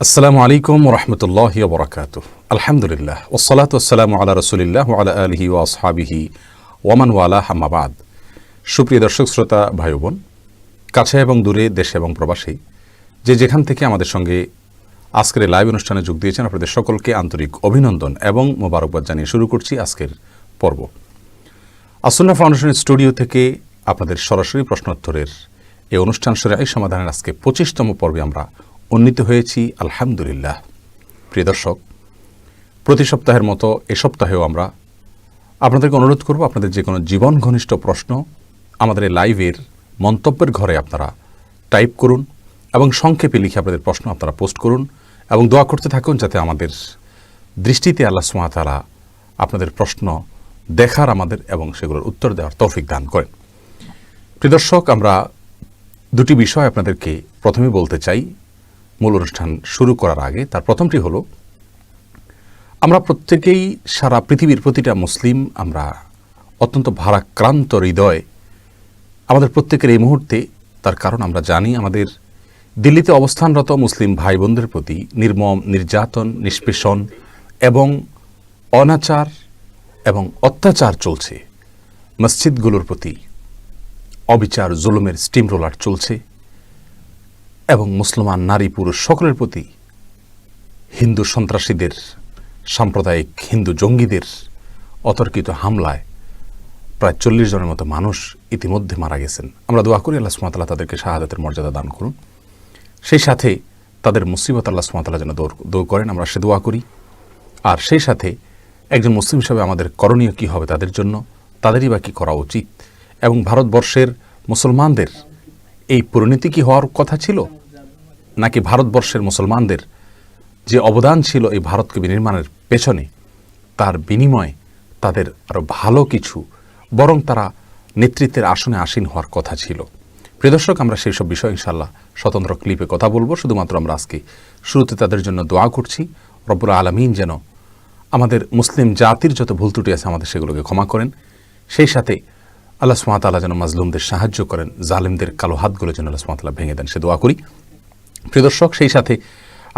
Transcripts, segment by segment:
আসসালামু আলাইকুম রহমতুল্লাহি ওয়া বারাকাতুহু। আলহামদুলিল্লাহ ওয়াসসালাতু ওয়াসসালামু আলা রাসূলিল্লাহ ওয়া আলা আলিহি ওয়া আসহাবিহি ওয়া মান ওয়ালা, আম্মা বাদ। সুপ্রিয় দর্শক শ্রোতা ভাই বোন, কাছে এবং দূরে, দেশে এবং প্রবাসী, যে যেখান থেকে আমাদের সঙ্গে আজকের এই লাইভ অনুষ্ঠানে যোগ দিয়েছেন, আপনাদের সকলকে আন্তরিক অভিনন্দন এবং মোবারকবাদ জানিয়ে শুরু করছি আজকের পর্ব। আসুন্নাহ ফাউন্ডেশনের স্টুডিও থেকে আপনাদের সরাসরি প্রশ্নোত্তরের এই অনুষ্ঠান শরীআই সমাধানের আজকে 25তম পর্বে আমরা উন্নীত হয়েছি, আলহামদুলিল্লাহ। প্রিয় দর্শক, প্রতি সপ্তাহের মতো এ সপ্তাহেও আমরা আপনাদেরকে অনুরোধ করব, আপনাদের যে কোনো জীবন ঘনিষ্ঠ প্রশ্ন আমাদের এই লাইভের মন্তব্যের ঘরে আপনারা টাইপ করুন এবং সংক্ষেপে লিখে আপনাদের প্রশ্ন আপনারা পোস্ট করুন এবং দোয়া করতে থাকুন যাতে আমাদের দৃষ্টিতে আল্লাহ সুবহানাহু ওয়া তাআলা আপনাদের প্রশ্ন দেখার আমাদের এবং সেগুলোর উত্তর দেওয়ার তৌফিক দান করেন। প্রিয় দর্শক, আমরা দুটি বিষয় আপনাদেরকে প্রথমে বলতে চাই মূল অনুষ্ঠান শুরু করার আগে। তার প্রথমটি হলো, আমরা প্রত্যেকেই, সারা পৃথিবীর প্রতিটা মুসলিম, আমরা অত্যন্ত ভারাক্রান্ত হৃদয় আমাদের প্রত্যেকের এই মুহূর্তে। তার কারণ আমরা জানি আমাদের দিল্লিতে অবস্থানরত মুসলিম ভাই বোনদের প্রতি নির্মম নির্যাতন, নিষ্পেষণ এবং অনাচার এবং অত্যাচার চলছে। মসজিদগুলোর প্রতি অবিচার, জুলুমের স্টিম রোলার চলছে এবং মুসলমান নারী পুরুষ সকলের প্রতি হিন্দু সন্ত্রাসীদের, সাম্প্রদায়িক হিন্দু জঙ্গিদের অতর্কিত হামলায় প্রায় 40 জনের মতো মানুষ ইতিমধ্যে মারা গেছেন। আমরা দোয়া করি আল্লাহ সুবহানাহু ওয়া তাআলা তাদেরকে শাহাদাতের মর্যাদা দান করুন, সেই সাথে তাদের মুসিবত আল্লাহ সুবহানাহু ওয়া তাআলা যেন দূর করেন, আমরা সে দোয়া করি। আর সেই সাথে একজন মুসলিম হিসাবে আমাদের করণীয় কী হবে তাদের জন্য, তাদেরই বা কী করা উচিত, এবং ভারতবর্ষের মুসলমানদের এই পরিণতি কি হওয়ার কথা ছিল, নাকি ভারতবর্ষের মুসলমানদের যে অবদান ছিল এই ভারতকে বিনির্মাণের পেছনে, তার বিনিময়ে তাদের আরও ভালো কিছু, বরং তারা নেতৃত্বের আসনে আসীন হওয়ার কথা ছিল। প্রিয় দর্শক, আমরা সেই সব বিষয় ইনশাআল্লাহ স্বতন্ত্র ক্লিপে কথা বলবো। শুধুমাত্র আমরা আজকে শুরুতে তাদের জন্য দোয়া করছি, রব্বুল আলামিন যেন আমাদের মুসলিম জাতির যত ভুল ত্রুটি আছে আমাদের সেগুলোকে ক্ষমা করেন, সেই সাথে আল্লাহ সুবহানাহু ওয়া তাআলা যেন মাজলুমদের সাহায্য করেন, জালিমদের কালো হাতগুলো যেন আল্লাহ সুবহানাহু ওয়া তাআলা ভেঙে দেন, সে দোয়া করি। প্রিয় দর্শক, সেই সাথে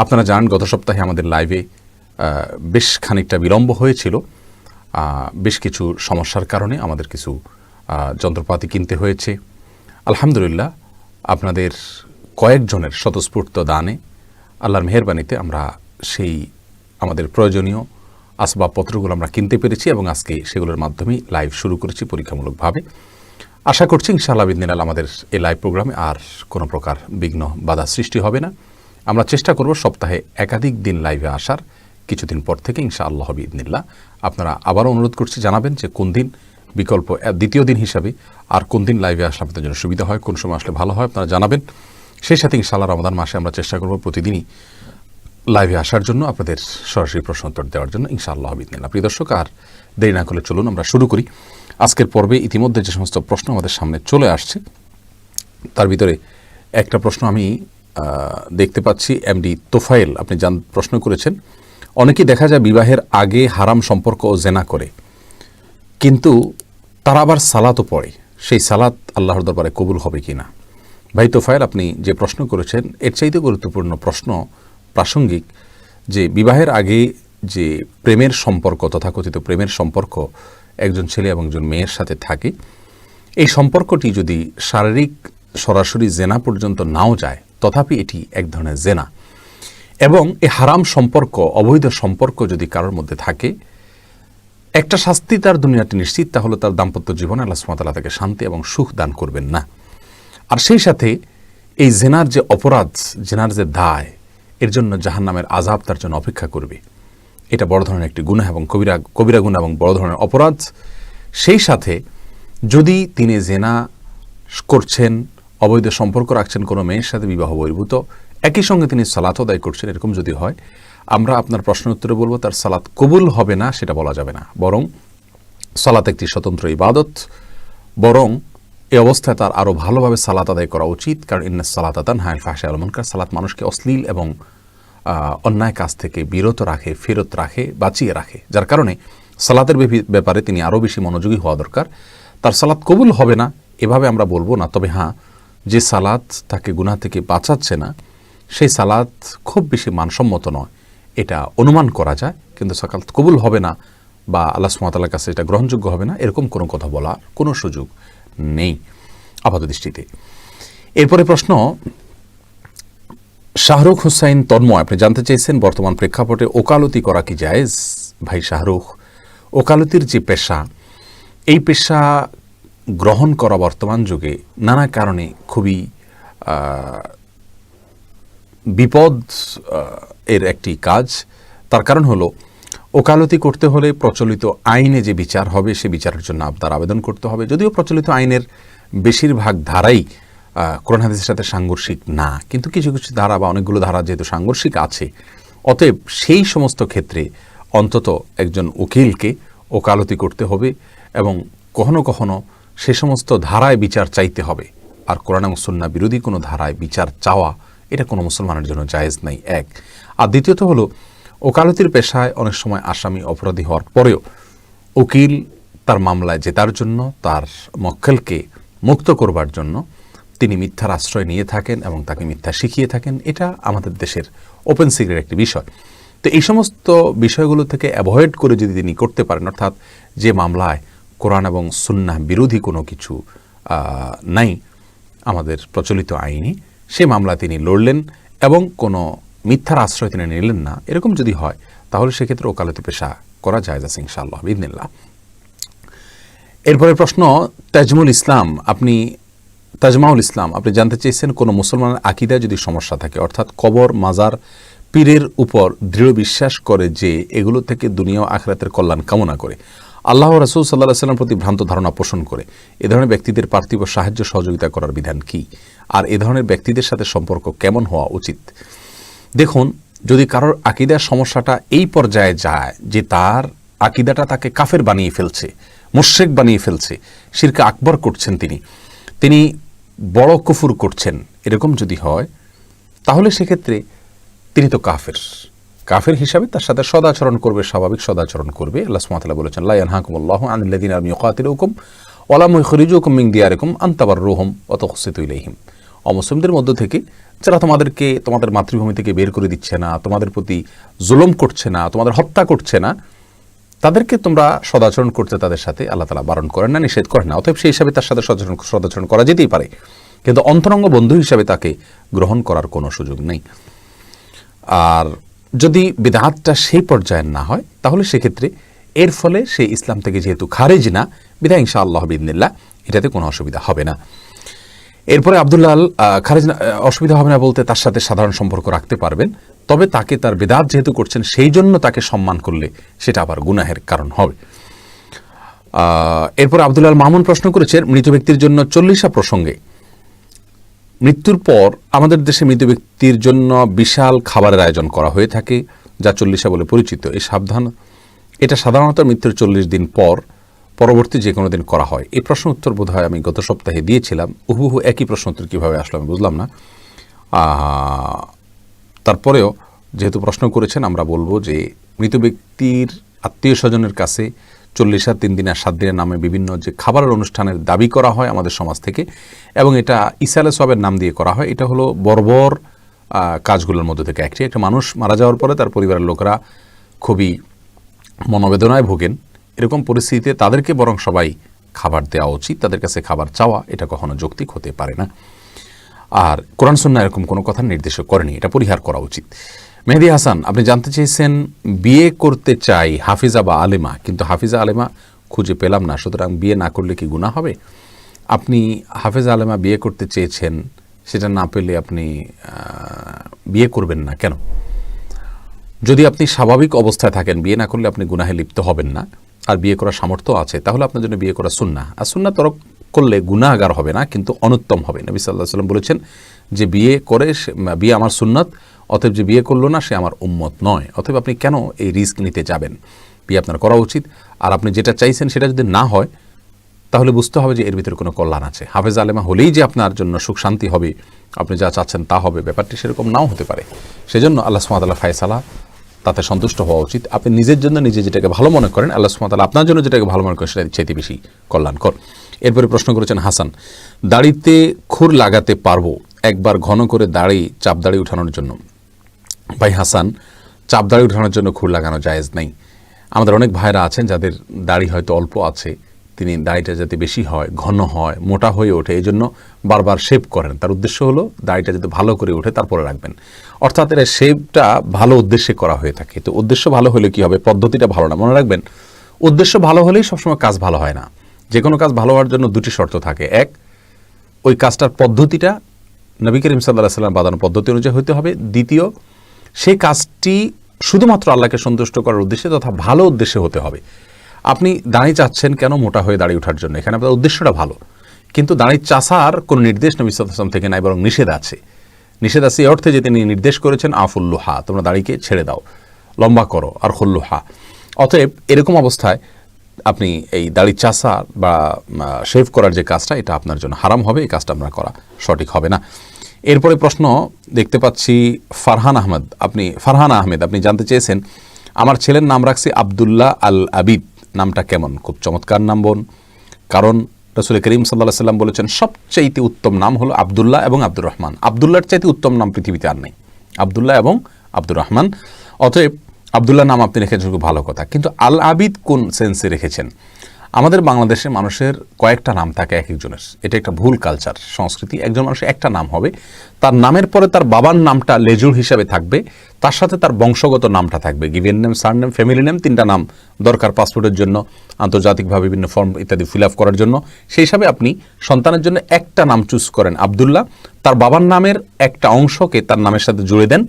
আপনারা জানেন গত সপ্তাহে আমাদের লাইভে বেশ খানিকটা বিলম্ব হয়েছিল। বেশ কিছু সমস্যার কারণে আমাদের কিছু যন্ত্রপাতি কিনতে হয়েছে। আলহামদুলিল্লাহ, আপনাদের কয়েকজনের স্বতঃস্ফূর্ত দানে, আল্লাহর মেহেরবানিতে আমরা সেই আমাদের প্রয়োজনীয় আসবাবপত্রগুলো আমরা কিনতে পেরেছি এবং আজকে সেগুলোর মাধ্যমেই লাইভ শুরু করেছি পরীক্ষামূলকভাবে। আশা করছি ইনশাআল্লাহ বিদিনিল্লাহ আমাদের এই লাইভ প্রোগ্রামে আর কোনো প্রকার বিঘ্ন বাধা সৃষ্টি হবে না। আমরা চেষ্টা করব সপ্তাহে একাধিক দিন লাইভে আসার, কিছুদিন পর থেকে ইনশাআল্লাহ বিদিনিল্লাহ। আপনারা আবারও অনুরোধ করছি, জানাবেন যে কোন দিন বিকল্প দ্বিতীয় দিন হিসাবে আর কোন দিন লাইভে আসলে আপনাদের জন্য সুবিধা হয়, কোন সময় আসলে ভালো হয়, আপনারা জানাবেন। সেই সাথে ইনশাআল্লাহ রমাদান মাসে আমরা চেষ্টা করব প্রতিদিনই লাইভে আসার জন্য, আপনাদের সরাসরি প্রশ্ন উত্তর দেওয়ার জন্য ইনশাআল্লাহ বিদিনিল্লাহ। প্রিয় দর্শক, আর দেরি না করলে চলুন আমরা শুরু করি। আজকের পর্বে ইতিমধ্যে যে সমস্ত প্রশ্ন আমাদের সামনে চলে আসছে, তার ভিতরে একটা প্রশ্ন আমি দেখতে পাচ্ছি। এমডি তোফায়েল, আপনি প্রশ্ন করেছেন, অনেকেই দেখা যায় বিবাহের আগে হারাম সম্পর্ক ও জেনা করে, কিন্তু তারা আবার সালাতও পড়ে, সেই সালাত আল্লাহর দরবারে কবুল হবে কি না? ভাই তোফায়েল, আপনি যে প্রশ্ন করেছেন এর চাইতে গুরুত্বপূর্ণ প্রশ্ন, প্রাসঙ্গিক, যে বিবাহের আগে যে প্রেমের সম্পর্ক, তথাকথিত প্রেমের সম্পর্ক একজন ছেলে এবং একজন মেয়ের সাথে থাকে, এই সম্পর্কটি যদি শারীরিক সরাসরি জেনা পর্যন্ত নাও যায়, তথাপি এটি এক ধরনের জেনা। এবং এই হারাম সম্পর্ক, অবৈধ সম্পর্ক যদি কারোর মধ্যে থাকে, একটা শাস্তি তার দুনিয়াটি নিশ্চিত, তাহলে তার দাম্পত্য জীবনে আল্লাহ সুবহানাহু ওয়া তাআলা তাকে শান্তি এবং সুখ দান করবেন না। আর সেই সাথে এই জেনার যে অপরাধ, জেনার যে দায়, এর জন্য জাহান্নামের আযাব তার জন্য অপেক্ষা করবে। এটা বড় ধরনের একটি গুনাহ এবং কবিরা গুনাহ এবং বড় ধরনের অপরাধ। সেই সাথে যদি তিনি জেনা করছেন, অবৈধ সম্পর্ক রাখছেন কোনো মেয়ের সাথে বিবাহ বহির্ভূত, একই সঙ্গে তিনি সালাত আদায় করছেন, এরকম যদি হয়, আমরা আপনার প্রশ্নের উত্তরে বলবো তার সালাত কবুল হবে না, সেটা বলা যাবে না। বরং সালাত একটি স্বতন্ত্র ইবাদত, বরং এই অবস্থায় তার আরও ভালোভাবে সালাত আদায় করা উচিত। কারণ ইন্নাস সালাতা তানহা আনিল ফাহশাই ওয়াল মুনকার, সালাত মানুষকে অশ্লীল এবং অন্যায় কাজ থেকে বিরত রাখে, ফেরত রাখে, বাঁচিয়ে রাখে। যার কারণে সালাতের ব্যাপারে তিনি আরও বেশি মনোযোগী হওয়া দরকার। তার সালাত কবুল হবে না এভাবে আমরা বলবো না, তবে হ্যাঁ, যে সালাত তাকে গুনাহ থেকে বাঁচাচ্ছে না, সেই সালাত খুব বেশি মানসম্মত নয়, এটা অনুমান করা যায়, কিন্তু সালাত কবুল হবে না বা আল্লাহ সুবহানাহু ওয়া তাআলার কাছে এটা গ্রহণযোগ্য হবে না, এরকম কোনো কথা বলার কোনো সুযোগ নেই আপাত দৃষ্টিতে। এরপরে প্রশ্ন, শাহরুখ হুসাইন তন্ময়, আপনি জানতে চাইছেন বর্তমান প্রেক্ষাপটে ওকালতি করা কি জায়েজ? ভাই শাহরুখ, ওকালতির যে পেশা, এই পেশা গ্রহণ করা বর্তমান যুগে নানা কারণে খুবই বিপদ এর একটি কাজ। তার কারণ হলো, ওকালতি করতে হলে প্রচলিত আইনে যে বিচার হবে সে বিচারের জন্য আপনার আবেদন করতে হবে। যদিও প্রচলিত আইনের বেশিরভাগ ধারাই কোরআন হাদিসের সাথে সাংঘর্ষিক না, কিন্তু কিছু কিছু ধারা বা অনেকগুলো ধারা যেহেতু সাংঘর্ষিক আছে, অতএব সেই সমস্ত ক্ষেত্রে অন্তত একজন উকিলকে ওকালতি করতে হবে এবং কখনো কখনো সে সমস্ত ধারায় বিচার চাইতে হবে। আর কোরআন এবং সুন্নাহ বিরোধী কোনো ধারায় বিচার চাওয়া, এটা কোনো মুসলমানের জন্য জায়েজ নাই, এক। আর দ্বিতীয়ত হলো, ওকালতির পেশায় অনেক সময় আসামি অপরাধী হওয়ার পরেও উকিল তার মামলায় জেতার জন্য, তার মক্কেলকে মুক্ত করবার জন্য তিনি মিথ্যার আশ্রয় নিয়ে থাকেন এবং তাকে মিথ্যা শিখিয়ে থাকেন। এটা আমাদের দেশের ওপেন সিক্রেট একটি বিষয়। তো এই সমস্ত বিষয়গুলো থেকে অ্যাভয়েড করে যদি তিনি করতে পারেন, অর্থাৎ যে মামলায় কোরআন এবং সুন্নাহ বিরোধী কোনো কিছু নাই আমাদের প্রচলিত আইনে, সে মামলা তিনি লড়লেন এবং কোনো মিথ্যার আশ্রয় তিনি নিলেন না, এরকম যদি হয় তাহলে সেক্ষেত্রে ওকালতি পেশা করা যায় আছে ইনশাআল্লাহ বিইذনিল্লাহ। এরপরে প্রশ্ন, তাজমাউল ইসলাম, আপনি জানতে চেয়েছেন কোনো মুসলমানের আকীদায় যদি সমস্যা থাকে, অর্থাৎ কবর, মাজার, পীরের উপর দৃঢ় বিশ্বাস করে যে এগুলো থেকে দুনিয়া ও আখিরাতের কল্যাণ কামনা করে, আল্লাহ ও রাসূল সাল্লাল্লাহু আলাইহি ওয়াসাল্লামের প্রতি ভ্রান্ত ধারণা পোষণ করে, এ ধরনের ব্যক্তিদের পার্থিব সাহায্য সহযোগিতা করার বিধান কি? আর এ ধরনের ব্যক্তিদের সাথে সম্পর্ক কেমন হওয়া উচিত? দেখুন, যদি কারোর আকীদার সমস্যাটা এই পর্যায়ে যায় যে তার আকীদাটা তাকে কাফের বানিয়ে ফেলছে, মুশরিক বানিয়ে ফেলছে, শিরকে আকবর করছেন, তিনি বড় কুফর করছেন, এরকম যদি হয় তাহলে সেক্ষেত্রে তিনি তো কাফের হিসাবে তার সাথে সদাচরণ করবে, স্বাভাবিক সদাচরণ করবে। আল্লাহ সুবহানাহু ওয়া তাআলা বলেছেন, লা ইয়ানহাকুমুল্লাহু আনিল্লাযীনা লাম ইউকাতিলুকুম ওয়া লাম ইখরিজুকুম মিন দিয়ারিকুম আন তাবাররুহুম ওয়া তুকসিতু ইলাইহিম। অমুসলিমদের মধ্য থেকে যারা তোমাদের মাতৃভূমি থেকে বের করে দিচ্ছে না, তোমাদের প্রতি জুলুম করছে না, তোমাদের হত্যা করছে না, তাদেরকে তোমরা সদাচরণ করতে তাদের সাথে আল্লাহ তাআলা বারণ করেন না, নিষেধ করেন না। অতএব সেই হিসাবে তার সাথে সদাচরণ করা যেতেই পারে, কিন্তু অন্তরঙ্গ বন্ধু হিসাবে তাকে গ্রহণ করার কোনো সুযোগ নেই। আর যদি বিদআতটা সেই পর্যায়ে না হয় তাহলে সেক্ষেত্রে এর ফলে সে ইসলাম থেকে যেহেতু খারেজ না, বিধায় ইনশাআল্লাহ বিইذনিল্লাহ এটাতে কোনো অসুবিধা হবে না। এরপরে আব্দুল্লাহ খারেজ অসুবিধা হবে না বলতে তার সাথে সাধারণ সম্পর্ক রাখতে পারবেন, তবে তাকে তার বিদআত যেহেতু করছেন সেই জন্য তাকে সম্মান করলে সেটা আবার গুনাহের কারণ হবে। এরপর আব্দুল্লাহ মামুন প্রশ্ন করেছেন, মৃত ব্যক্তির জন্য 40 প্রসঙ্গে মৃত্যুর পর আমাদের দেশে মৃত ব্যক্তির জন্য বিশাল খাবারের আয়োজন করা হয়ে থাকে, যা 40 বলে পরিচিত। এটা সাধারণত মৃত্যুর 40 দিন পরবর্তী যে কোনো দিন করা হয়। এই প্রশ্ন উত্তর বোধ হয় আমি গত সপ্তাহে দিয়েছিলাম, হুবহু একই প্রশ্ন উত্তর কীভাবে আসলো আমি বুঝলাম না। তারপরেও যেহেতু প্রশ্ন করেছেন, আমরা বলবো যে মৃত ব্যক্তির আত্মীয় স্বজনের কাছে 40 3 দিন আর 7 দিনের নামে বিভিন্ন যে খাবারের অনুষ্ঠানের দাবি করা হয় আমাদের সমাজ থেকে, এবং এটা ইসালে সবের নাম দিয়ে করা হয়। এটা হলো বর্বর কাজগুলোর মধ্যে থেকে একটি। একটা মানুষ মারা যাওয়ার পরে তার পরিবারের লোকরা খুবই মনোবেদনায় ভোগেন, এরকম পরিস্থিতিতে তাদেরকে বরং সবাই খাবার দেওয়া উচিত, তাদের কাছে খাবার চাওয়া এটা কখনো যৌক্তিক হতে পারে না। আর কোরআন সুন্নাহ এরকম কোনো কথা নির্দেশ করেনি, এটা পরিহার করা উচিত। মেহেদি হাসান, আপনি জানতে চেয়েছেন, বিয়ে করতে চাই হাফিজা বা আলেমা, কিন্তু হাফিজা আলেমা খুঁজে পেলাম না, সুতরাং বিয়ে না করলে কি গুনাহ হবে? আপনি হাফিজা আলেমা বিয়ে করতে চেয়েছেন, সেটা না পেলে আপনি বিয়ে করবেন না কেন? যদি আপনি স্বাভাবিক অবস্থায় থাকেন, বিয়ে না করলে আপনি গুনাহে লিপ্ত হবেন না, আর বিয়ে করার সামর্থ্য আছে, তাহলে আপনার জন্য বিয়ে করা সুন্নাহ। আর সুন্নাহ তরক করলে গুনাহগার হবে না, কিন্তু অনুত্তম হবে। নবী সাল্লাল্লাহু আলাইহি ওয়াসাল্লাম বলেছেন যে বিয়ে আমার সুন্নাত, অতএব যে বিয়ে করলো না সে আমার উম্মত নয়। অতএব আপনি কেন এই রিস্ক নিতে যাবেন? বিয়ে আপনার করা উচিত। আর আপনি যেটা চাইছেন সেটা যদি না হয় তাহলে বুঝতে হবে যে এর ভিতরে কোনো কল্যাণ আছে। হাফেজ আলেমা হলেই যে আপনার জন্য সুখ শান্তি হবে, আপনি যা চাচ্ছেন তা হবে, ব্যাপারটি সেরকম নাও হতে পারে। সেজন্য আল্লাহ সুবহানাহু ওয়া তাআলা ফায়সালা, তাতে সন্তুষ্ট হওয়া উচিত। আপনি নিজের জন্য নিজে যেটাকে ভালো মনে করেন, আল্লাহ সুবহানাহু ওয়া তাআলা আপনার জন্য যেটাকে ভালো মনে করেন সেটা চাইতে বেশি কল্যাণকর। এরপরে প্রশ্ন করেছেন হাসান, দাড়িতে খুর লাগাতে পারবো একবার ঘন করে চাপ দাড়ি উঠানোর জন্য, ভাই হাসান, চাপ দাড়ি উঠানোর জন্য খুর লাগানো জায়েজ নেই। আমাদের অনেক ভাইরা আছেন যাদের দাড়ি হয়তো অল্প আছে, তিনি দাড়িটা যাতে বেশি হয়, ঘন হয়, মোটা হয়ে ওঠে, এই জন্য বারবার শেভ করেন। তার উদ্দেশ্য হলো দাড়িটা যাতে ভালো করে ওঠে তারপরে রাখবেন। অর্থাৎ এরা শেভটা ভালো উদ্দেশ্যে করা হয়ে থাকে। তো উদ্দেশ্য ভালো হলে কি হবে, পদ্ধতিটা ভালো না। মনে রাখবেন, উদ্দেশ্য ভালো হলেই সবসময় কাজ ভালো হয় না। যে কোনো কাজ ভালো হওয়ার জন্য দুটি শর্ত থাকে। এক, ওই কাজটার পদ্ধতিটা নবী করিম সাল্লাল্লাহু আলাইহি ওয়াসাল্লাম বাঁধানো পদ্ধতি অনুযায়ী হতে হবে। দ্বিতীয়, সেই কাজটি শুধুমাত্র আল্লাহকে সন্তুষ্ট করার উদ্দেশ্যে তথা ভালো উদ্দেশ্যে হতে হবে। আপনি দাড়ি চাচ্ছেন কেন, মোটা হয়ে দাড়ি ওঠার জন্য, এখানে আপনার উদ্দেশ্যটা ভালো, কিন্তু দাড়ি চাষার কোনো নির্দেশ নবী সাল্লাল্লাহু আলাইহি ওয়াসাল্লাম থেকে নাই, বরং নিষেধ আছে। নিষেধ আছে এই অর্থে যে তিনি নির্দেশ করেছেন আফুল্লুহা, তোমরা দাড়িকে ছেড়ে দাও, লম্বা করো, আর খুল্লুহা। অতএব এরকম অবস্থায় আপনি এই দাড়ি চাষা বা শেভ করার যে কাজটা, এটা আপনার জন্য হারাম হবে, এই কাজটা আমরা করা সঠিক হবে না। এরপরে প্রশ্ন দেখতে পাচ্ছি ফারহান আহমেদ, আপনি জানতে চেয়েছেন, আমার ছেলের নাম রাখছি আবদুল্লাহ আল আবিদ, নামটা কেমন? খুব চমৎকার নাম বোন, কারণ রাসূল করিম সাল্লাল্লাহু আলাইহি ওয়াসাল্লাম বলেছেন সবচাইতে উত্তম নাম হলো আবদুল্লাহ এবং আব্দুর রহমান। আবদুল্লাহর চাইতে উত্তম নাম পৃথিবীতে আর নেই, আবদুল্লাহ এবং আব্দুর রহমান। অতএব আবদুল্লাহ নাম আপনি রেখেছেন, খুব ভালো কথা, কিন্তু আল আবিদ কোন সেন্সে রেখেছেন? আমাদের বাংলাদেশের মানুষের কয়েকটা নাম থাকে এক একজনের, এটা একটা ভুল কালচার, সংস্কৃতি। একজন মানুষের একটা নাম হবে, তার নামের পরে তার বাবার নামটা লেজুর হিসাবে থাকবে, তার সাথে তার বংশগত নামটা থাকবে, given name, surname, family name, তিনটা নাম দরকার পাসপোর্টের জন্য, আন্তর্জাতিকভাবে বিভিন্ন ফর্ম ইত্যাদি ফিল আপ করার জন্য। সেই হিসাবে আপনি সন্তানের জন্য একটা নাম চুজ করেন আবদুল্লাহ, তার বাবার নামের একটা অংশকে তার নামের সাথে জুড়ে দেন,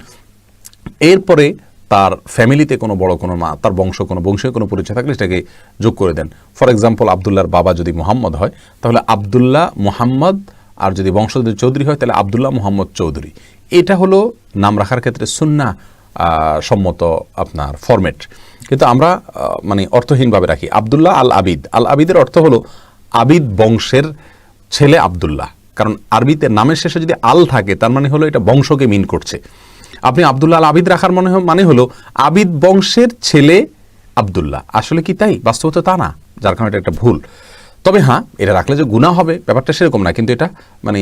এরপরে তার ফ্যামিলিতে কোনো বড় কোনো মা, তার বংশীয় কোনো পরিচয় থাকলে সেটাকে যোগ করে দেন। ফর এক্সাম্পল, আবদুল্লাহর বাবা যদি মোহাম্মদ হয় তাহলে আবদুল্লাহ মোহাম্মদ, আর যদি বংশ যদি চৌধুরী হয় তাহলে আবদুল্লাহ মোহাম্মদ চৌধুরী। এটা হলো নাম রাখার ক্ষেত্রে সুন্নাহ সম্মত আপনার ফরম্যাট, কিন্তু আমরা মানে অর্থহীনভাবে রাখি। আবদুল্লাহ আল আবিদ, আল আবিদের অর্থ হলো আবিদ বংশের ছেলে আবদুল্লাহ, কারণ আরবিতে নামের শেষে যদি আল থাকে তার মানে হলো এটা বংশকে মিন করছে। আপনি আবদুল্লাহ আল আবিদ রাখার মানে হলো আবিদ বংশের ছেলে আবদুল্লাহ। আসলে কি তাই? বাস্তবতা তা না, যার কারণে এটা একটা ভুল। তবে হ্যাঁ, এটা রাখলে যে গুনাহ হবে ব্যাপারটা সেরকম না, কিন্তু এটা মানে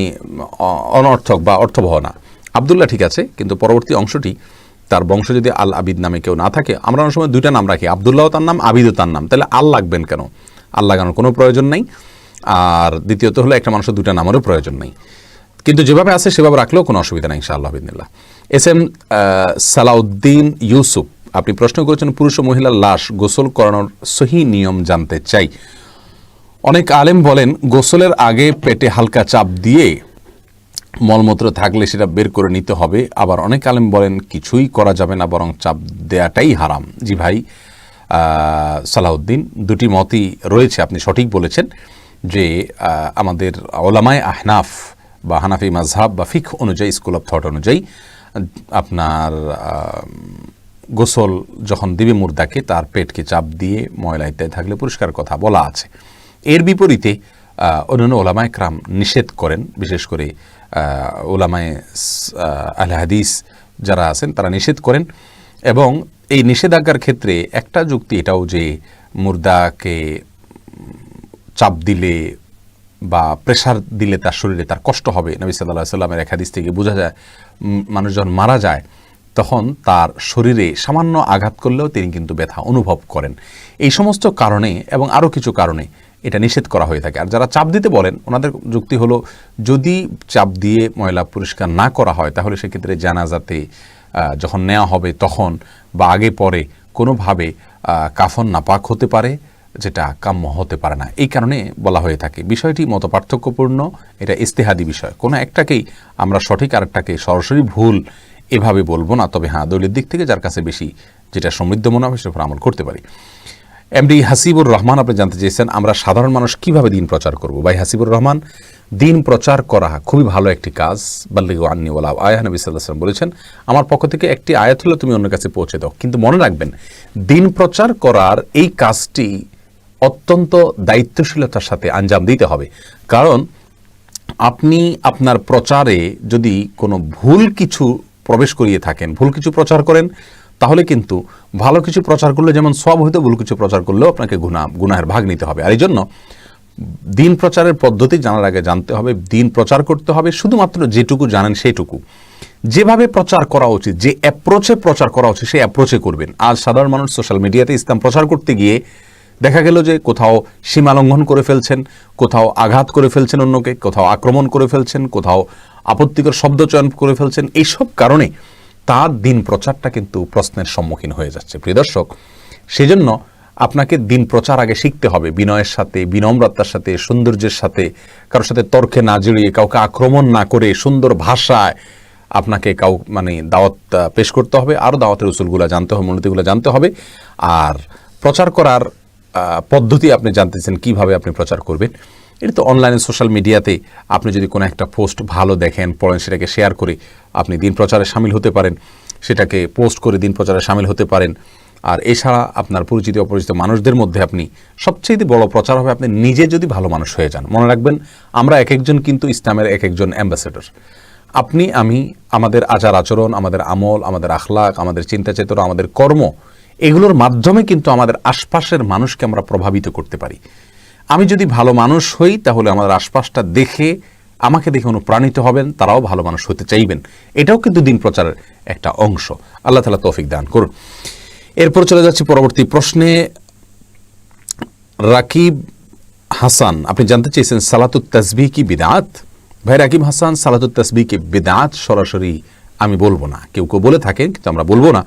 অনর্থক বা অর্থবহ না। আবদুল্লাহ ঠিক আছে, কিন্তু পরবর্তী অংশটি তার বংশ যদি আল আবিদ নামে কেউ না থাকে, আমরা অনেক সময় দুইটা নাম রাখি, আবদুল্লাহও তার নাম, আবিদও তার নাম, তাহলে আল লাগবেন কেন? আল লাগানোর কোনো প্রয়োজন নেই। আর দ্বিতীয়ত হলো একটা মানুষের দুইটা নামেরও প্রয়োজন নেই, কিন্তু যেভাবে আছে সেভাবে রাখলেও কোনো অসুবিধা নেই ইনশাআল্লাহ বিদিনিল্লাহ। এস এম সালাউদ্দিন ইউসুফ, আপনি প্রশ্ন করেছেন পুরুষ ও মহিলার লাশ গোসল করানোর সহি নিয়ম জানতে চাই। অনেক আলেম বলেন গোসলের আগে পেটে হালকা চাপ দিয়ে মলমূত্র থাকলে সেটা বের করে নিতে হবে, আবার অনেক আলেম বলেন কিছুই করা যাবে না, বরং চাপ দেয়াটাই হারাম। জি ভাই সালাউদ্দিন, দুটি মতই রয়েছে, আপনি সঠিক বলেছেন যে আমাদের ওলামায়ে আহনাফ বা হানাফি মাযহাব বা ফিকহ অনুযায়ী, স্কুল অফ থট অনুযায়ী আপনার গোসল যখন দিবে মুর্দাকে, তার পেটকে চাপ দিয়ে ময়লা ইত্যাদি থাকলে পরিষ্কার কথা বলা আছে। এর বিপরীতে অন্যান্য ওলামায়ে কেরাম নিষেধ করেন, বিশেষ করে ওলামায়ে আহলে হাদিস যারা আছেন তারা নিষেধ করেন। এবং এই নিষেধাজ্ঞার ক্ষেত্রে একটা যুক্তি এটাও যে মুর্দাকে চাপ দিলে বা প্রেসার দিলে তার শরীরে তার কষ্ট হবে। নবী সাল্লাল্লাহু আলাইহি ওয়াসাল্লামের এক হাদিস থেকে বোঝা যায় মানুষ যখন মারা যায় তখন তার শরীরে সামান্য আঘাত করলেও তিনি কিন্তু ব্যথা অনুভব করেন। এই সমস্ত কারণে এবং আরও কিছু কারণে এটা নিষেধ করা হয়ে থাকে। আর যারা চাপ দিতে বলেন ওনাদের যুক্তি হলো যদি চাপ দিয়ে ময়লা পরিষ্কার না করা হয় তাহলে সেক্ষেত্রে জানাজাতে যখন নেওয়া হবে তখন বা আগে পরে কোনোভাবে কাফন নাপাক হতে পারে, যেটা কাম্য হতে পারে না। এই কারণে বলা হয়ে থাকে। বিষয়টি মত পার্থক্যপূর্ণ, এটা ইজতিহাদি বিষয়, কোনো একটাকেই আমরা সঠিক আর একটাকে সরাসরি ভুল এভাবে বলবো না। তবে হ্যাঁ, দলিলের দিক থেকে যার কাছে বেশি যেটা সমৃদ্ধ মনে হবে সেটার উপর আমল করতে পারি। এমডি হাসিবুর রহমান, আপনি জানতে চেয়েছেন আমরা সাধারণ মানুষ কিভাবে দিন প্রচার করব। ভাই হাসিবুর রহমান, দিন প্রচার করা খুবই ভালো একটি কাজ। বাল্লিগু আন্নি ওয়ালাউ আয়াহ, নবী সাল্লাল্লাহু আলাইহি ওয়াসাল্লাম বলেছেন আমার পক্ষ থেকে একটি আয়াত হলে তুমি অন্যের কাছে পৌঁছে দাও। কিন্তু মনে রাখবেন, দিন প্রচার করার এই কাজটি অত্যন্ত দায়িত্বশীলতার সাথে আঞ্জাম দিতে হবে। কারণ আপনি আপনার প্রচারে যদি কোনো ভুল কিছু প্রবেশ করিয়ে থাকেন, ভুল কিছু প্রচার করেন, তাহলে কিন্তু ভালো কিছু প্রচার করলে যেমন সওয়াব হইতো, ভুল কিছু প্রচার করলেও আপনাকে গুনাহের ভাগ নিতে হবে। আর এই জন্য দিন প্রচারের পদ্ধতি জানার আগে জানতে হবে দিন প্রচার করতে হবে শুধুমাত্র যেটুকু জানেন সেটুকু, যেভাবে প্রচার করা উচিত, যে অ্যাপ্রোচে প্রচার করা উচিত সেই অ্যাপ্রোচে করবেন। আজ সাধারণ মানুষ সোশ্যাল মিডিয়াতে ইসলাম প্রচার করতে গিয়ে দেখা গেল যে কোথাও সীমা লঙ্ঘন করে ফেলছেন, কোথাও আঘাত করে ফেলছেন অন্যকে, কোথাও আক্রমণ করে ফেলছেন, কোথাও আপত্তিকর শব্দ চয়ন করে ফেলছেন। এইসব কারণে তার দিন প্রচারটা কিন্তু প্রশ্নের সম্মুখীন হয়ে যাচ্ছে। প্রিয় দর্শক, সেজন্য আপনাকে দিন প্রচার আগে শিখতে হবে বিনয়ের সাথে, বিনম্রতার সাথে, সৌন্দর্যের সাথে, কারোর সাথে তর্কে না জড়িয়ে, কাউকে আক্রমণ না করে সুন্দর ভাষায় আপনাকে দাওয়াত পেশ করতে হবে। আরও দাওয়াতের উসুলগুলো জানতে হবে, মূলনীতিগুলো জানতে হবে। আর প্রচার করার পদ্ধতি আপনি জানতেছেন কিভাবে আপনি প্রচার করবেন। এটা তো অনলাইনে সোশ্যাল মিডিয়াতে আপনি যদি কোনো একটা পোস্ট ভালো দেখেন, পড়েন, সেটাকে শেয়ার করে আপনি দিন প্রচারে সামিল হতে পারেন, সেটাকে পোস্ট করে দিন প্রচারে সামিল হতে পারেন। আর এছাড়া আপনার পরিচিত অপরিচিত মানুষদের মধ্যে আপনি সবচেয়ে বড় প্রচার হবে আপনি নিজে যদি ভালো মানুষ হয়ে যান। মনে রাখবেন, আমরা এক একজন কিন্তু ইসলামের এক একজন অ্যাম্বাসেডর। আপনি আমি, আমাদের আচার আচরণ, আমাদের আমল, আমাদের আখলাক, আমাদের চিন্তা চেতনা, আমাদের কর্ম, এগুলোর মাধ্যমে কিন্তু আমাদের আশপাশের মানুষকে আমরা প্রভাবিত করতে পারি। আমি যদি ভালো মানুষ হই তাহলে আমাদের আশপাশটা দেখে, আমাকে দেখে অনুপ্রাণিত হবেন, তারাও ভালো মানুষ হতে চাইবেন। এটাও কিন্তু দিন প্রচারের একটা অংশ। আল্লাহ তাআলা তৌফিক দান করুন। এরপর চলে যাচ্ছি পরবর্তী প্রশ্নে। রাকিব হাসান আপনি জানতে চেয়েছেন সালাতুত তাসবিহ কি বিদআত? ভাই রাকিব হাসান, সালাতুত তাসবিহ কি বিদআত সরাসরি আমি বলবো না, কেউ কেউ বলে থাকেন কিন্তু আমরা বলবো না।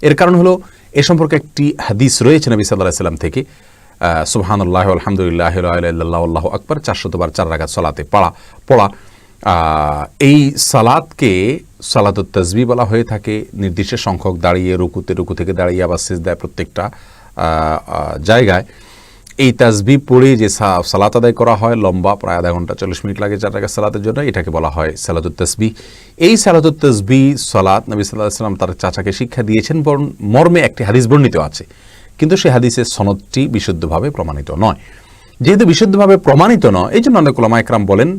এর কারণ হলো এ সম্পর্কে একটি হাদিস রয়েছে নবী সাল্লাল্লাহু আলাইহি ওয়াসাল্লাম থেকে, সুবহানাল্লাহি আলহামদুলিল্লাহি লা ইলাহা ইল্লাল্লাহু আল্লাহু আকবার 400 বার 4 রাকাত সালাতে পড়া। এই সালাতকে সালাতুত তাসবিহ বলা হয়ে থাকে। নির্দিষ্ট সংখ্যক দাঁড়িয়ে রুকু থেকে দাঁড়িয়ে আবার সিজদায় প্রত্যেকটা জায়গায় এই তাসবিহ পড়ে যে সালাত আদায় করা হয়, লম্বা প্রায় আধা ঘন্টা 40 মিনিট লাগে 4 রাকাত সালাতের জন্য, এটাকে বলা হয় সালাতুত তাসবিহ। এই সালাতুত তাসবিহ সালাত নবী সাল্লাল্লাহু আলাইহি ওয়াসাল্লাম তার চাচাকে শিক্ষা দিয়েছেন মর্মে একটি হাদিস বর্ণিত আছে, কিন্তু সেই হাদিসের সনদটি বিশুদ্ধভাবে প্রমাণিত নয়। যেহেতু বিশুদ্ধভাবে প্রমাণিত নয়, এই জন্য অনেক উলামা ইকরাম বলেন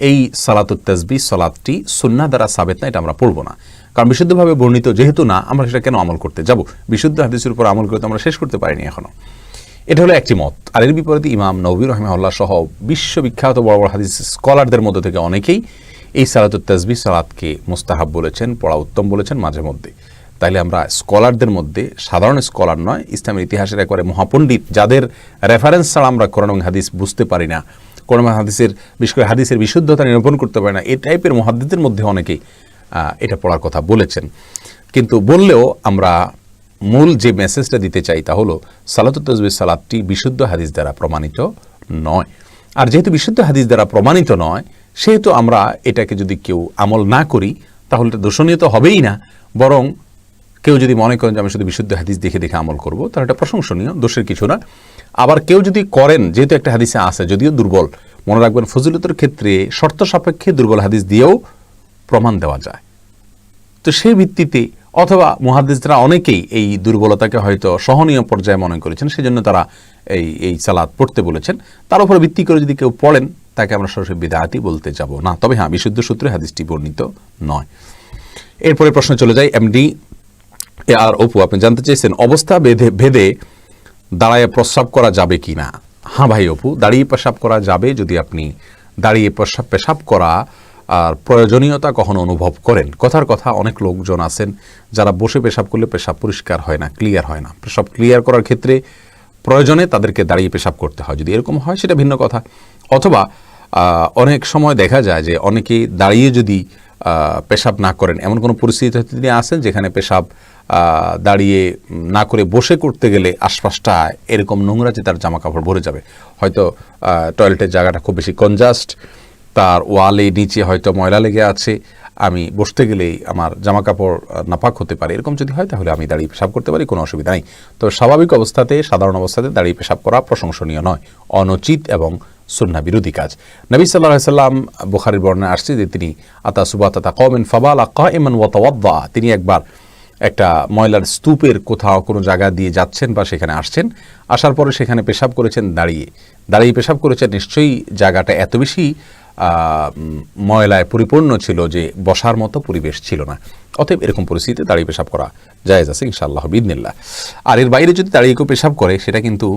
এই সালাতুত তাসবিহ সালাতটি সুন্নাহ দ্বারা সাবেত না, এটা আমরা পড়বো না। কারণ বিশুদ্ধভাবে বর্ণিত যেহেতু না, আমরা সেটা কেন আমল করতে যাব? বিশুদ্ধ হাদিসের উপর আমল করতে আমরা শেষ করতে পারিনি এখনো। এটা হলো একটি মত। আর এর বিপরীতে ইমাম নববী রাহিমাহুল্লাহ সহ বিশ্ববিখ্যাত বড় বড় হাদিস স্কলারদের মধ্যে থেকে অনেকেই এই সালাতুত তাসবিহ সালাতকে মুস্তাহাব বলেছেন, পড়া উত্তম বলেছেন মাঝে মধ্যে। তাইলে আমরা স্কলারদের মধ্যে, সাধারণ স্কলার নয়, ইসলামের ইতিহাসের একবারে মহাপণ্ডিত, যাদের রেফারেন্স ছাড়া আমরা কোরআন এবং হাদিস বুঝতে পারি না, কোরআন হাদিসের বিশেষ করে হাদিসের বিশুদ্ধতা নিরূপণ করতে পারি না, এই টাইপের মুহাদ্দিসদের মধ্যে অনেকেই এটা পড়ার কথা বলেছেন। কিন্তু বললেও আমরা মূল যে মেসেজটা দিতে চাই তা হলো সালাতুত তাসবিহ সালাতটি বিশুদ্ধ হাদিস দ্বারা প্রমাণিত নয়। আর যেহেতু বিশুদ্ধ হাদিস দ্বারা প্রমাণিত নয়, সেহেতু আমরা এটাকে যদি কেউ আমল না করি তাহলে এটা দোষণীয় তো হবেই না, বরং কেউ যদি মনে করেন যে আমি শুধু বিশুদ্ধ হাদিস দেখে দেখে আমল করব, তাহলে এটা প্রশংসনীয়, দোষের কিছু না। আবার কেউ যদি করেন, যেহেতু একটা হাদিসে আছে যদিও দুর্বল, মনে রাখবেন ফজিলতের ক্ষেত্রে শর্ত সাপেক্ষে দুর্বল হাদিস দিয়েও প্রমাণ দেওয়া যায়। তো সেই ভিত্তিতে অথবা মুহাদ্দিসরা অনেকেই এই দুর্বলতাকে হয়তো সহনীয় পর্যায়ে মনে করেছেন, সেজন্য তারা এই সালাত পড়তে বলেছেন। তার উপর ভিত্তি করে যদি কেউ পড়েন, তাকে আমরা সরাসরি বিদআতি বলতে যাব না। তবে হ্যাঁ, বিশুদ্ধ সূত্রে হাদিসটি বর্ণিত নয়। এরপরে প্রশ্ন চলে যায় এমডি আর অপু আপনি জানতে চেয়েছেন অবস্থা ভেদে দাঁড়ায় প্রস্রাব করা যাবে কি না? হ্যাঁ ভাই অপু, দাঁড়িয়ে পেশাব করা যাবে যদি আপনি দাঁড়িয়ে পেশাব করা আর প্রয়োজনীয়তা কখনো অনুভব করেন। কথার কথা, অনেক লোকজন আছেন যারা বসে পেশাব করলে পেশাব পরিষ্কার হয় না, ক্লিয়ার হয় না। পেশাব ক্লিয়ার করার ক্ষেত্রে প্রয়োজনে তাদেরকে দাঁড়িয়ে পেশাব করতে হয়। যদি এরকম হয় সেটা ভিন্ন কথা। অথবা অনেক সময় দেখা যায় যে অনেকে দাঁড়িয়ে যদি পেশাব না করেন, এমন কোনো পরিস্থিতিতে তিনি আসেন যেখানে পেশাব দাঁড়িয়ে না করে বসে করতে গেলে আশপাশটা এরকম নোংরা যে তার জামা কাপড় ভরে যাবে। হয়তো টয়লেটের জায়গাটা খুব বেশি কনজাস্ট, তার ওয়ালে নিচে হয়তো ময়লা লেগে আছে, আমি বসতে গেলেই আমার জামা কাপড় নাপাক হতে পারে। এরকম যদি হয় তাহলে আমি দাঁড়িয়ে পেশাব করতে পারি, কোনো অসুবিধা নেই। তো স্বাভাবিক অবস্থাতে, সাধারণ অবস্থাতে দাঁড়িয়ে পেশাব করা প্রশংসনীয় নয়, অনুচিত এবং সুন্নাহ বিরোধী কাজ। নবী সাল্লাল্লাহু আলাইহি ওয়াসাল্লাম, বুখারীর বর্ণনায় আসছে যে তিনি আতা সুবাতাতা কওমিন ফাবালা কাইমান ওয়া তাওয়াদ্দা, তিনি একবার একটা ময়লার স্তূপের কোথাও কোনো জায়গা দিয়ে যাচ্ছেন বা সেখানে আসছেন, আসার পরে সেখানে পেশাব করেছেন, দাঁড়িয়ে পেশাব করেছেন। নিশ্চয়ই জায়গাটা এত বেশি ময়লায় পরিপূর্ণ ছিল যে বসার মতো পরিবেশ ছিল না। অতএব এরকম পরিস্থিতিতে দাঁড়িয়ে পেশাব করা জায়েজ আছে ইনশাআল্লাহ বিইذনিল্লাহ। আর এর বাইরে যদি দাঁড়িয়ে কেউ পেশাব করে, সেটা কিন্তু